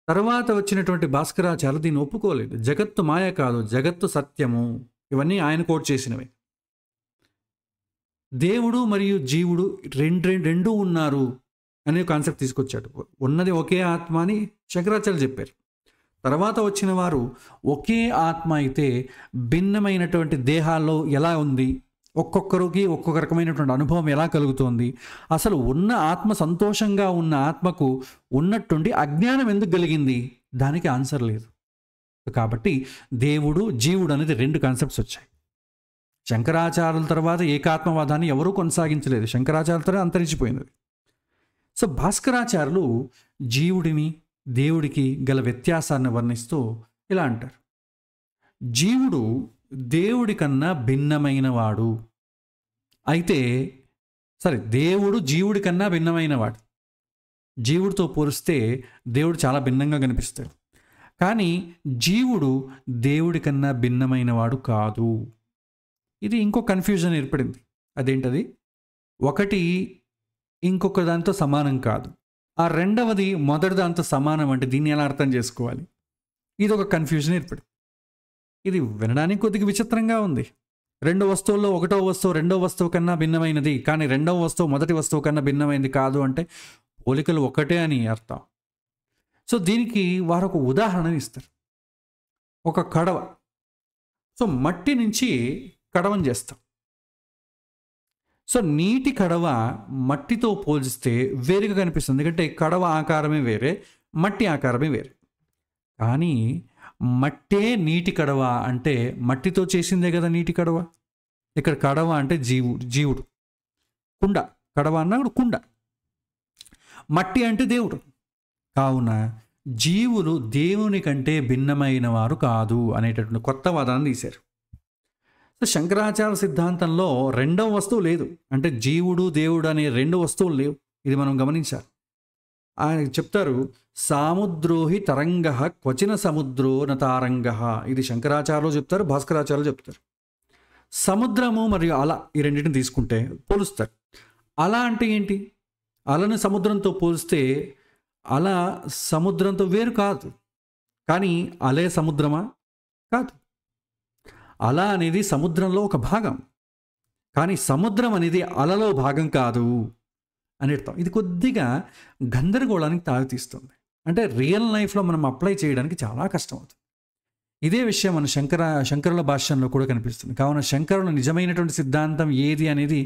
తర్వాత వచ్చినటువంటి భాస్కరాచార్యులు దీన్ని ఒప్పుకోలేదు. జగత్తు మాయ కాదు, జగత్తు సత్యము, ఇవన్నీ ఆయన కోట్ చేసినవి. దేవుడు మరియు జీవుడు రెండు ఉన్నారు అనే కాన్సెప్ట్ తీసుకొచ్చాడు. ఉన్నది ఒకే ఆత్మ అని శంకరాచార్యులు చెప్పారు. తర్వాత వచ్చిన వారు ఒకే ఆత్మ అయితే భిన్నమైనటువంటి దేహాల్లో ఎలా ఉంది, ఒక్కొక్కరికి ఒక్కొక్క రకమైనటువంటి అనుభవం ఎలా కలుగుతోంది, అసలు ఉన్న ఆత్మ, సంతోషంగా ఉన్న ఆత్మకు ఉన్నట్టుండి అజ్ఞానం ఎందుకు కలిగింది, దానికి ఆన్సర్ లేదు. కాబట్టి దేవుడు జీవుడు అనేది రెండు కాన్సెప్ట్స్ వచ్చాయి. శంకరాచార్యుల తర్వాత ఏకాత్మవాదాన్ని ఎవరూ కొనసాగించలేదు, శంకరాచార్యులతో అంతరించిపోయింది. సో భాస్కరాచార్యులు జీవుడిని దేవుడికి గల వ్యత్యాసాన్ని వర్ణిస్తూ ఇలా అంటారు, జీవుడు దేవుడి కన్నా భిన్నమైన వాడు. అయితే దేవుడు జీవుడి కన్నా భిన్నమైనవాడు. జీవుడితో పోలిస్తే దేవుడు చాలా భిన్నంగా కనిపిస్తాడు. కానీ జీవుడు దేవుడి కన్నా భిన్నమైనవాడు కాదు. ఇది ఇంకో కన్ఫ్యూజన్ ఏర్పడింది. అదేంటది? ఒకటి ఇంకొక దాంతో సమానం కాదు, ఆ రెండవది మొదటి దాంతో సమానం అంటే దీన్ని ఎలా అర్థం చేసుకోవాలి? ఇది ఒక కన్ఫ్యూజన్ ఏర్పడింది. ఇది వినడానికి కొద్దిగా విచిత్రంగా ఉంది. రెండు వస్తువుల్లో ఒకటో వస్తువు రెండో వస్తువు కన్నా భిన్నమైనది, కానీ రెండవ వస్తువు మొదటి వస్తువు కన్నా భిన్నమైనది కాదు అంటే పోలికలు ఒకటే అని అర్థం. సో దీనికి వారు ఒక ఉదాహరణ ఇస్తారు. ఒక కడవ. సో మట్టి నుంచి కడవని చేస్తాం. సో నీటి కడవ మట్టితో పోల్చితే వేరుగా కనిపిస్తుంది, ఎందుకంటే కడవ ఆకారమే వేరే, మట్టి ఆకారమే వేరే. కానీ మట్టే నీటి కడవ అంటే మట్టితో చేసిందే కదా నీటి కడవ. ఇక్కడ కడవ అంటే జీవుడు. కుండ, కడవ అన్నాడు కుండ. మట్టి అంటే దేవుడు. కావున జీవులు దేవుని కంటే భిన్నమైన వారు కాదు అనేటటువంటి కొత్త వాదన తీశారు. సో శంకరాచార్య సిద్ధాంతంలో రెండవ వస్తువు లేదు, అంటే జీవుడు దేవుడు అనే రెండు వస్తువులు లేవు. ఇది మనం గమనించాలి. ఆయన చెప్తారు, సాముద్రోహి తరంగ క్వచిన సముద్రో నతారంగ. ఇది శంకరాచార్యులు చెప్తారు, భాస్కరాచార్యులు చెప్తారు. సముద్రము మరియు అల, ఈ రెండింటిని తీసుకుంటే పోలుస్తారు. అల అంటే ఏంటి? అలను సముద్రంతో పోలిస్తే అల సముద్రంతో వేరు కాదు. కానీ అలే సముద్రమా? కాదు. అల అనేది సముద్రంలో ఒక భాగం, కానీ సముద్రం అనేది అలలో భాగం కాదు అని అర్థం. ఇది కొద్దిగా గందరగోళానికి తావితీస్తుంది. అంటే రియల్ లైఫ్లో మనం అప్లై చేయడానికి చాలా కష్టం అవుతుంది. ఇదే విషయం మన శంకరుల భాష్యంలో కూడా కనిపిస్తుంది. కావున శంకరుల నిజమైనటువంటి సిద్ధాంతం ఏది అనేది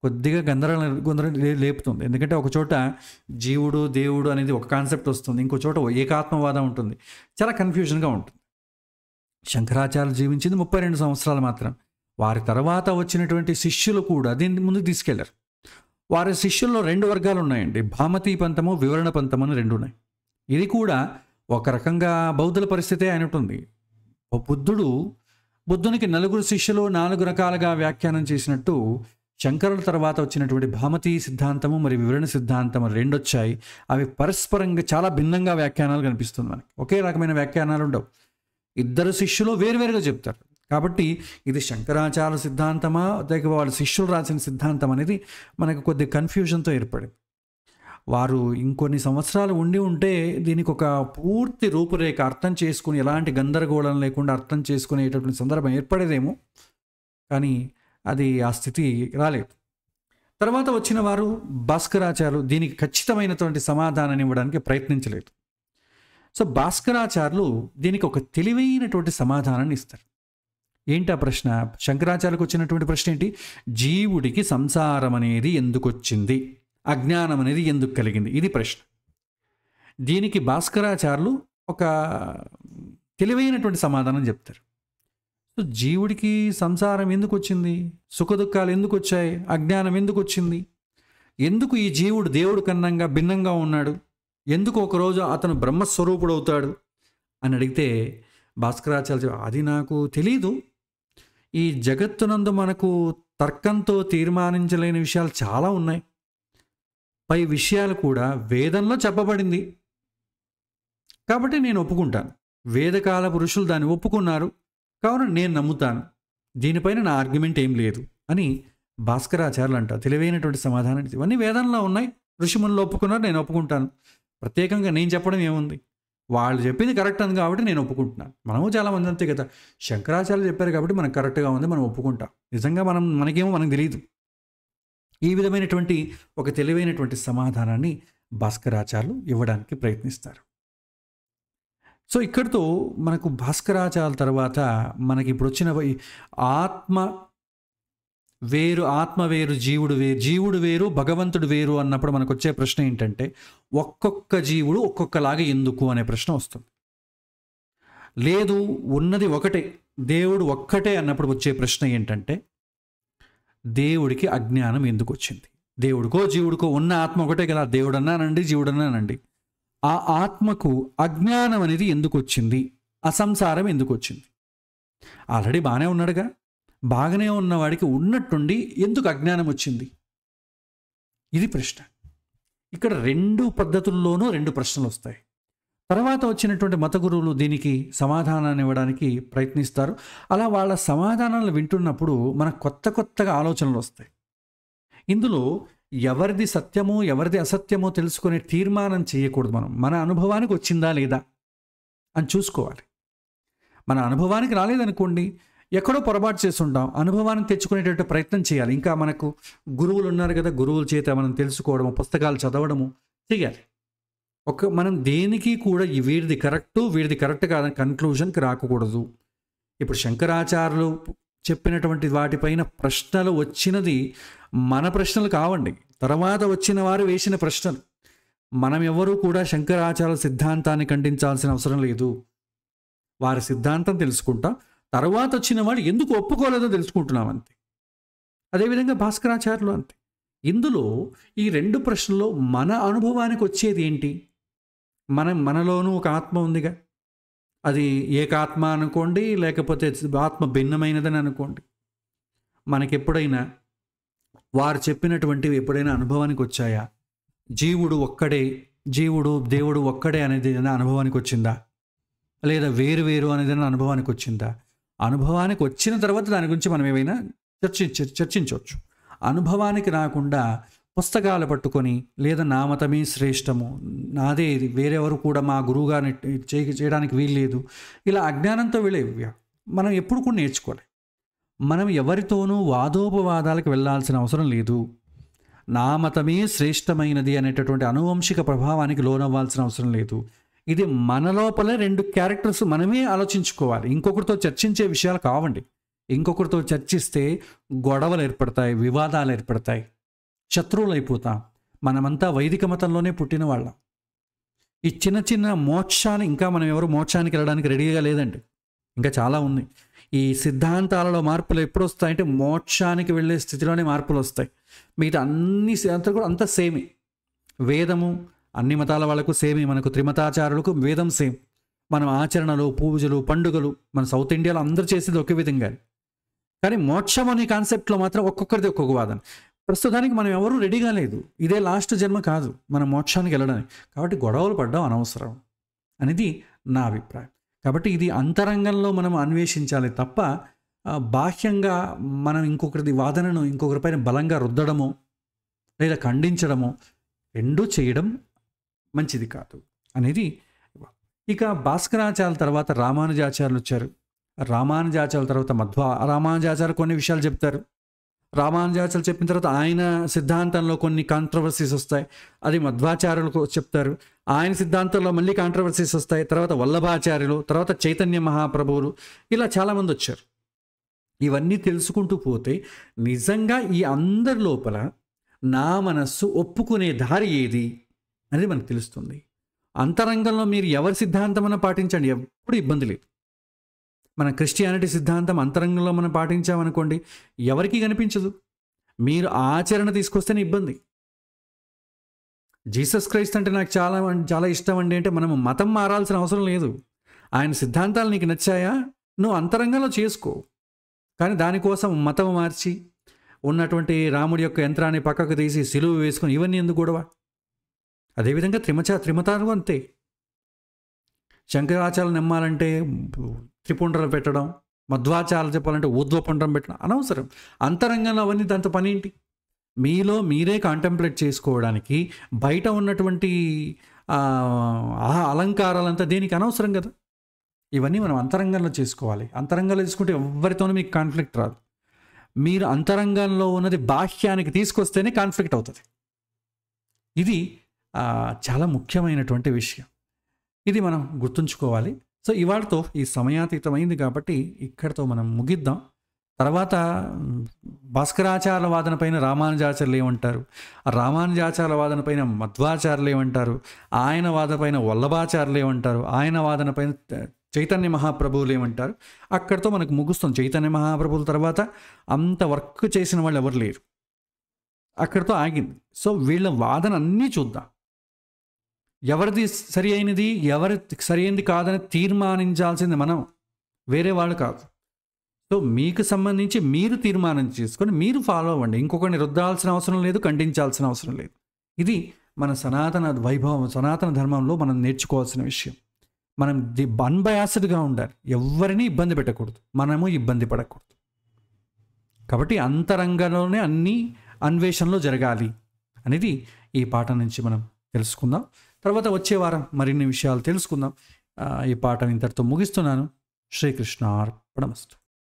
కొద్దిగా గందరగోళం లేపుతుంది. ఎందుకంటే ఒక చోట జీవుడు దేవుడు అనేది ఒక కాన్సెప్ట్ వస్తుంది, ఇంకో చోట ఏకాత్మవాదం ఉంటుంది. చాలా కన్ఫ్యూజన్గా ఉంటుంది. శంకరాచార్యులు జీవించింది 32 సంవత్సరాలు మాత్రం. వారి తర్వాత వచ్చినటువంటి శిష్యులు కూడా దీన్ని ముందుకు తీసుకెళ్లారు. వారి శిష్యుల్లో 2 వర్గాలు ఉన్నాయండి. భామతీ పంథము, వివరణ పంథము అని 2 ఉన్నాయి. ఇది కూడా ఒక రకంగా బౌద్ధుల పరిస్థితే అయినట్టుంది. బుద్ధునికి 4 శిష్యులు 4 రకాలుగా వ్యాఖ్యానం చేసినట్టు శంకరుల తర్వాత వచ్చినటువంటి భామతీ సిద్ధాంతము మరియు వివరణ సిద్ధాంతం 2 వచ్చాయి. అవి పరస్పరంగా చాలా భిన్నంగా వ్యాఖ్యానాలు కనిపిస్తుంది. మనకి ఒకే రకమైన వ్యాఖ్యానాలు ఉండవు. 2 శిష్యులు వేరువేరుగా చెప్తారు. కాబట్టి ఇది శంకరాచార్య సిద్ధాంతమా లేక వాళ్ళ శిష్యులు రాసిన సిద్ధాంతం అనేది మనకు కొద్ది కన్ఫ్యూజన్తో ఏర్పడింది. వారు ఇంకొన్ని సంవత్సరాలు ఉండి ఉంటే దీనికి ఒక పూర్తి రూపురేఖ అర్థం చేసుకుని ఎలాంటి గందరగోళం లేకుండా అర్థం చేసుకునేటటువంటి సందర్భం ఏర్పడేదేమో, కానీ అది ఆ స్థితి రాలేదు. తర్వాత వచ్చిన వారు భాస్కరాచార్యులు దీనికి ఖచ్చితమైనటువంటి సమాధానాన్ని ఇవ్వడానికి ప్రయత్నించలేదు. సో భాస్కరాచార్యులు దీనికి ఒక తెలివైనటువంటి సమాధానాన్ని ఇస్తారు. ఏంటి ఆ ప్రశ్న? శంకరాచార్యులకు వచ్చినటువంటి ప్రశ్న ఏంటి? జీవుడికి సంసారం అనేది ఎందుకు వచ్చింది, అజ్ఞానం అనేది ఎందుకు కలిగింది, ఇది ప్రశ్న. దీనికి భాస్కరాచార్యులు ఒక తెలివైనటువంటి సమాధానం చెప్తారు. సో జీవుడికి సంసారం ఎందుకు వచ్చింది, సుఖదుఖాలు ఎందుకు వచ్చాయి, అజ్ఞానం ఎందుకు వచ్చింది, ఎందుకు ఈ జీవుడు దేవుడు కన్నంగా భిన్నంగా ఉన్నాడు, ఎందుకు ఒకరోజు అతను బ్రహ్మస్వరూపుడు అవుతాడు అని అడిగితే భాస్కరాచార్య అది నాకు తెలీదు. ఈ జగత్తునందు మనకు తర్కంతో తీర్మానించలేని విషయాలు చాలా ఉన్నాయి. పై విషయాలు కూడా వేదంలో చెప్పబడింది కాబట్టి నేను ఒప్పుకుంటాను. వేదకాల పురుషులు దాన్ని ఒప్పుకున్నారు కావున నేను నమ్ముతాను. దీనిపైన నా ఆర్గ్యుమెంట్ ఏం లేదు అని భాస్కరాచార్యులు అంట. తెలివైనటువంటి సమాధానం. ఇవన్నీ వేదంలో ఉన్నాయి, ఋషిములు ఒప్పుకున్నారు, నేను ఒప్పుకుంటాను. ప్రత్యేకంగా నేను చెప్పడం ఏముంది, వాళ్ళు చెప్పింది కరెక్ట్ ఉంది కాబట్టి నేను ఒప్పుకుంటున్నాను. మనము చాలామంది అంతే కదా, శంకరాచార్యులు చెప్పారు కాబట్టి మనకు కరెక్ట్గా ఉంది, మనం ఒప్పుకుంటాం. నిజంగా మనకేమో మనకు తెలియదు. ఈ విధమైనటువంటి ఒక తెలివైనటువంటి సమాధానాన్ని భాస్కరాచార్యులు ఇవ్వడానికి ప్రయత్నిస్తారు. సో ఇక్కడితో మనకు భాస్కరాచార్యుల తర్వాత మనకి ఇప్పుడు వచ్చిన ఆత్మ వేరు జీవుడు వేరు భగవంతుడు వేరు అన్నప్పుడు మనకు వచ్చే ప్రశ్న ఏంటంటే ఒక్కొక్క జీవుడు ఒక్కొక్కలాగా ఎందుకు అనే ప్రశ్న వస్తుంది. లేదు ఉన్నది ఒకటే, దేవుడు ఒక్కటే అన్నప్పుడు వచ్చే ప్రశ్న ఏంటంటే దేవుడికి అజ్ఞానం ఎందుకు వచ్చింది? దేవుడికో జీవుడికో ఉన్న ఆత్మ ఒకటే కదా, దేవుడన్నానండి జీవుడన్నానండి. ఆ ఆత్మకు అజ్ఞానం అనేది ఎందుకు వచ్చింది, అసంసారం ఎందుకు వచ్చింది? ఆల్రెడీ బాగానే ఉన్నాడుగా, బాగానే ఉన్నవాడికి ఉన్నట్టుండి ఎందుకు అజ్ఞానం వచ్చింది? ఇది ప్రశ్న. ఇక్కడ 2 పద్ధతుల్లోనూ 2 ప్రశ్నలు వస్తాయి. తర్వాత వచ్చినటువంటి మత గురువులు దీనికి సమాధానాన్ని ఇవ్వడానికి ప్రయత్నిస్తారు. అలా వాళ్ళ సమాధానాలు వింటున్నప్పుడు మనకు కొత్తగా ఆలోచనలు వస్తాయి. ఇందులో ఎవరిది సత్యమో ఎవరిది అసత్యమో తెలుసుకునే తీర్మానం చేయకూడదు. మన అనుభవానికి వచ్చిందా లేదా అని చూసుకోవాలి. మన అనుభవానికి రాలేదనుకోండి, ఎక్కడో పొరపాటు చేస్తుంటాం, అనుభవాన్ని తెచ్చుకునేటట్టు ప్రయత్నం చేయాలి. ఇంకా మనకు గురువులు ఉన్నారు కదా, గురువుల చేత మనం తెలుసుకోవడము, పుస్తకాలు చదవడము చేయాలి. మనం దేనికి కూడా వీడిది కరెక్ట్ కాదని కన్క్లూజన్కి రాకూడదు. ఇప్పుడు శంకరాచార్యులు చెప్పినటువంటి వాటిపైన ప్రశ్నలు వచ్చినది మన ప్రశ్నలు కావండి, తర్వాత వచ్చిన వారు వేసిన ప్రశ్నలు. మనం ఎవరూ కూడా శంకరాచార్యుల సిద్ధాంతాన్ని ఖండించాల్సిన అవసరం లేదు. వారి సిద్ధాంతం తెలుసుకుంటాం, తర్వాత వచ్చిన వాడు ఎందుకు ఒప్పుకోలేదో తెలుసుకుంటున్నాం అంతే. అదేవిధంగా భాస్కరాచార్యులు అంతే. ఇందులో ఈ 2 ప్రశ్నల్లో మన అనుభవానికి వచ్చేది ఏంటి? మనలోనూ ఒక ఆత్మ ఉందిగా, అది ఏకాత్మ అనుకోండి, లేకపోతే ఆత్మ భిన్నమైనదని అనుకోండి. మనకెప్పుడైనా వారు చెప్పినటువంటివి ఎప్పుడైనా అనుభవానికి వచ్చాయా? జీవుడు దేవుడు ఒక్కడే అనేది అనుభవానికి వచ్చిందా? లేదా వేరు అనేది అనుభవానికి వచ్చిందా? అనుభవానికి వచ్చిన తర్వాత దాని గురించి మనం ఏమైనా చర్చించవచ్చు. అనుభవానికి రాకుండా పుస్తకాలు పట్టుకొని లేదా నా మతమే శ్రేష్టము, నాదే ఇది, వేరెవరు కూడా మా గురువుగారిని చేయడానికి వీల్లేదు, ఇలా అజ్ఞానంతో వెళ్ళే మనం ఎప్పుడు కూడా నేర్చుకోవాలి. మనం ఎవరితోనూ వాదోపవాదాలకు వెళ్ళాల్సిన అవసరం లేదు. నా మతమే శ్రేష్టమైనది అనేటటువంటి అనువంశిక ప్రభావానికి లోనవ్వాల్సిన అవసరం లేదు. ఇది మన లోపల 2 క్యారెక్టర్స్ మనమే ఆలోచించుకోవాలి. ఇంకొకరితో చర్చించే విషయాలు కావండి. ఇంకొకరితో చర్చిస్తే గొడవలు ఏర్పడతాయి, వివాదాలు ఏర్పడతాయి, శత్రువులు అయిపోతాం. మనమంతా వైదిక మతంలోనే పుట్టిన వాళ్ళం. ఈ చిన్న చిన్న మోక్షాన్ని, ఇంకా మనం ఎవరు మోక్షానికి వెళ్ళడానికి రెడీగా లేదండి, ఇంకా చాలా ఉంది. ఈ సిద్ధాంతాలలో మార్పులు ఎప్పుడు వస్తాయంటే మోక్షానికి వెళ్ళే స్థితిలోనే మార్పులు వస్తాయి. మిగతా అన్ని అంతా కూడా అంతా సేమే. వేదము అన్ని మతాల వాళ్ళకు సేమే, మనకు త్రిమతాచారులకు వేదం సేమ్. మనం ఆచరణలు, పూజలు, పండుగలు మన సౌత్ ఇండియాలో అందరూ చేసేది ఒకే విధంగా. కానీ మోక్షం అనే కాన్సెప్ట్లో మాత్రం ఒక్కొక్కరిది ఒక్కొక్క వాదన. ప్రస్తుతానికి మనం ఎవరూ రెడీగా లేదు. ఇదే లాస్ట్ జన్మ కాదు మనం మోక్షానికి వెళ్ళడానికి. కాబట్టి గొడవలు పడడం అనవసరం అనేది నా అభిప్రాయం. కాబట్టి ఇది అంతరంగంలో మనం అన్వేషించాలి తప్ప బాహ్యంగా మనం ఇంకొకరిది వాదనను ఇంకొకరిపైన బలంగా రుద్దడమో లేదా ఖండించడమో రెండూ చేయడం మంచిది కాదు అనేది. ఇక భాస్కరాచార్యుల తర్వాత రామానుజాచార్యులు వచ్చారు. రామానుజాచార్యుల తర్వాత రామానుజాచార్యులు కొన్ని విషయాలు చెప్తారు. రామానుజాచార్యులు చెప్పిన తర్వాత ఆయన సిద్ధాంతంలో కొన్ని కాంట్రవర్సీస్ వస్తాయి, అది మధ్వాచార్యులకు చెప్తారు. ఆయన సిద్ధాంతంలో మళ్ళీ కాంట్రవర్సీస్ వస్తాయి. తర్వాత వల్లభాచార్యులు, తర్వాత చైతన్య మహాప్రభువులు, ఇలా చాలామంది వచ్చారు. ఇవన్నీ తెలుసుకుంటూ పోతే నిజంగా ఈ అందరి లోపల నా మనస్సు ఒప్పుకునే దారి ఏది అనేది మనకు తెలుస్తుంది. అంతరంగంలో మీరు ఎవరి సిద్ధాంతమన్నా పాటించండి, ఎప్పుడు ఇబ్బంది లేదు. మన క్రిస్టియానిటీ సిద్ధాంతం అంతరంగంలో మనం పాటించామనుకోండి, ఎవరికీ కనిపించదు. మీరు ఆచరణ తీసుకొస్తేనే ఇబ్బంది. జీసస్ క్రైస్ట్ అంటే నాకు చాలా చాలా ఇష్టం అండి అంటే మనం మతం మారాల్సిన అవసరం లేదు. ఆయన సిద్ధాంతాలు నీకు నచ్చాయా, నువ్వు అంతరంగంలో చేసుకో. కానీ దానికోసం మతం మార్చి ఉన్నటువంటి రాముడి యొక్క యంత్రాన్ని పక్కకు తీసి సిలువ వేసుకొని ఇవన్నీ ఎందుకు గొడవ? అదేవిధంగా త్రిమతాలు అంతే. శంకరాచార్యులు నమ్మాలంటే త్రిపుండ్రలు పెట్టడం, మధ్వాచార్యులు చెప్పాలంటే ఊర్ధ్వపుండ్రం పెట్టడం అనవసరం. అంతరంగంలో అవన్నీ దాంతో పని ఏంటి? మీలో మీరే కాంటెంప్లేట్ చేసుకోవడానికి బయట ఉన్నటువంటి అలంకారాలంతా దేనికి అనవసరం కదా. ఇవన్నీ మనం అంతరంగంలో చేసుకోవాలి. అంతరంగంలో తీసుకుంటే ఎవరితోనూ మీకు కాన్ఫ్లిక్ట్ రాదు. మీరు అంతరంగంలో ఉన్నది బాహ్యానికి తీసుకొస్తేనే కాన్ఫ్లిక్ట్ అవుతుంది. ఇది చాలా ముఖ్యమైనటువంటి విషయం. ఇది మనం గుర్తుంచుకోవాలి. సో ఇవాళతో ఈ సమయాతీతమైంది కాబట్టి ఇక్కడితో మనం ముగిద్దాం. తర్వాత భాస్కరాచార్యుల వాదన పైన రామానుజాచార్యులు ఏమంటారు, రామానుజాచార్యుల వాదన పైన మధ్వాచార్యులు ఏమంటారు, ఆయన వాదన పైన వల్లభాచార్యులు ఏమంటారు, ఆయన వాదన పైన చైతన్య మహాప్రభువులు ఏమంటారు, అక్కడితో మనకు ముగుస్తుంది. చైతన్య మహాప్రభువుల తర్వాత అంత వర్క్ చేసిన వాళ్ళు ఎవరు లేరు, అక్కడితో ఆగింది. సో వీళ్ళ వాదన అన్నీ చూద్దాం. ఎవరిది సరి అయినది, ఎవరి సరి అయింది కాదని తీర్మానించాల్సింది మనం, వేరే వాళ్ళు కాదు. సో మీకు సంబంధించి మీరు తీర్మానం చేసుకొని మీరు ఫాలో అవ్వండి. ఇంకొకరిని రుద్దాల్సిన అవసరం లేదు, ఖండించాల్సిన అవసరం లేదు. ఇది మన సనాతన వైభవం, సనాతన ధర్మంలో మనం నేర్చుకోవాల్సిన విషయం. మనం అన్బయాస్డ్గా ఉండాలి, ఎవరిని ఇబ్బంది పెట్టకూడదు, మనము ఇబ్బంది పడకూడదు. కాబట్టి అంతరంగంలోనే అన్ని అన్వేషణలో జరగాలి అనేది ఈ పాఠం నుంచి మనం తెలుసుకుందాం. తర్వాత వచ్చే వారం మరిన్ని విషయాలు తెలుసుకుందాం. ఈ పాఠం ఇంతటితో ముగిస్తున్నాను. శ్రీకృష్ణార్పణమస్తు.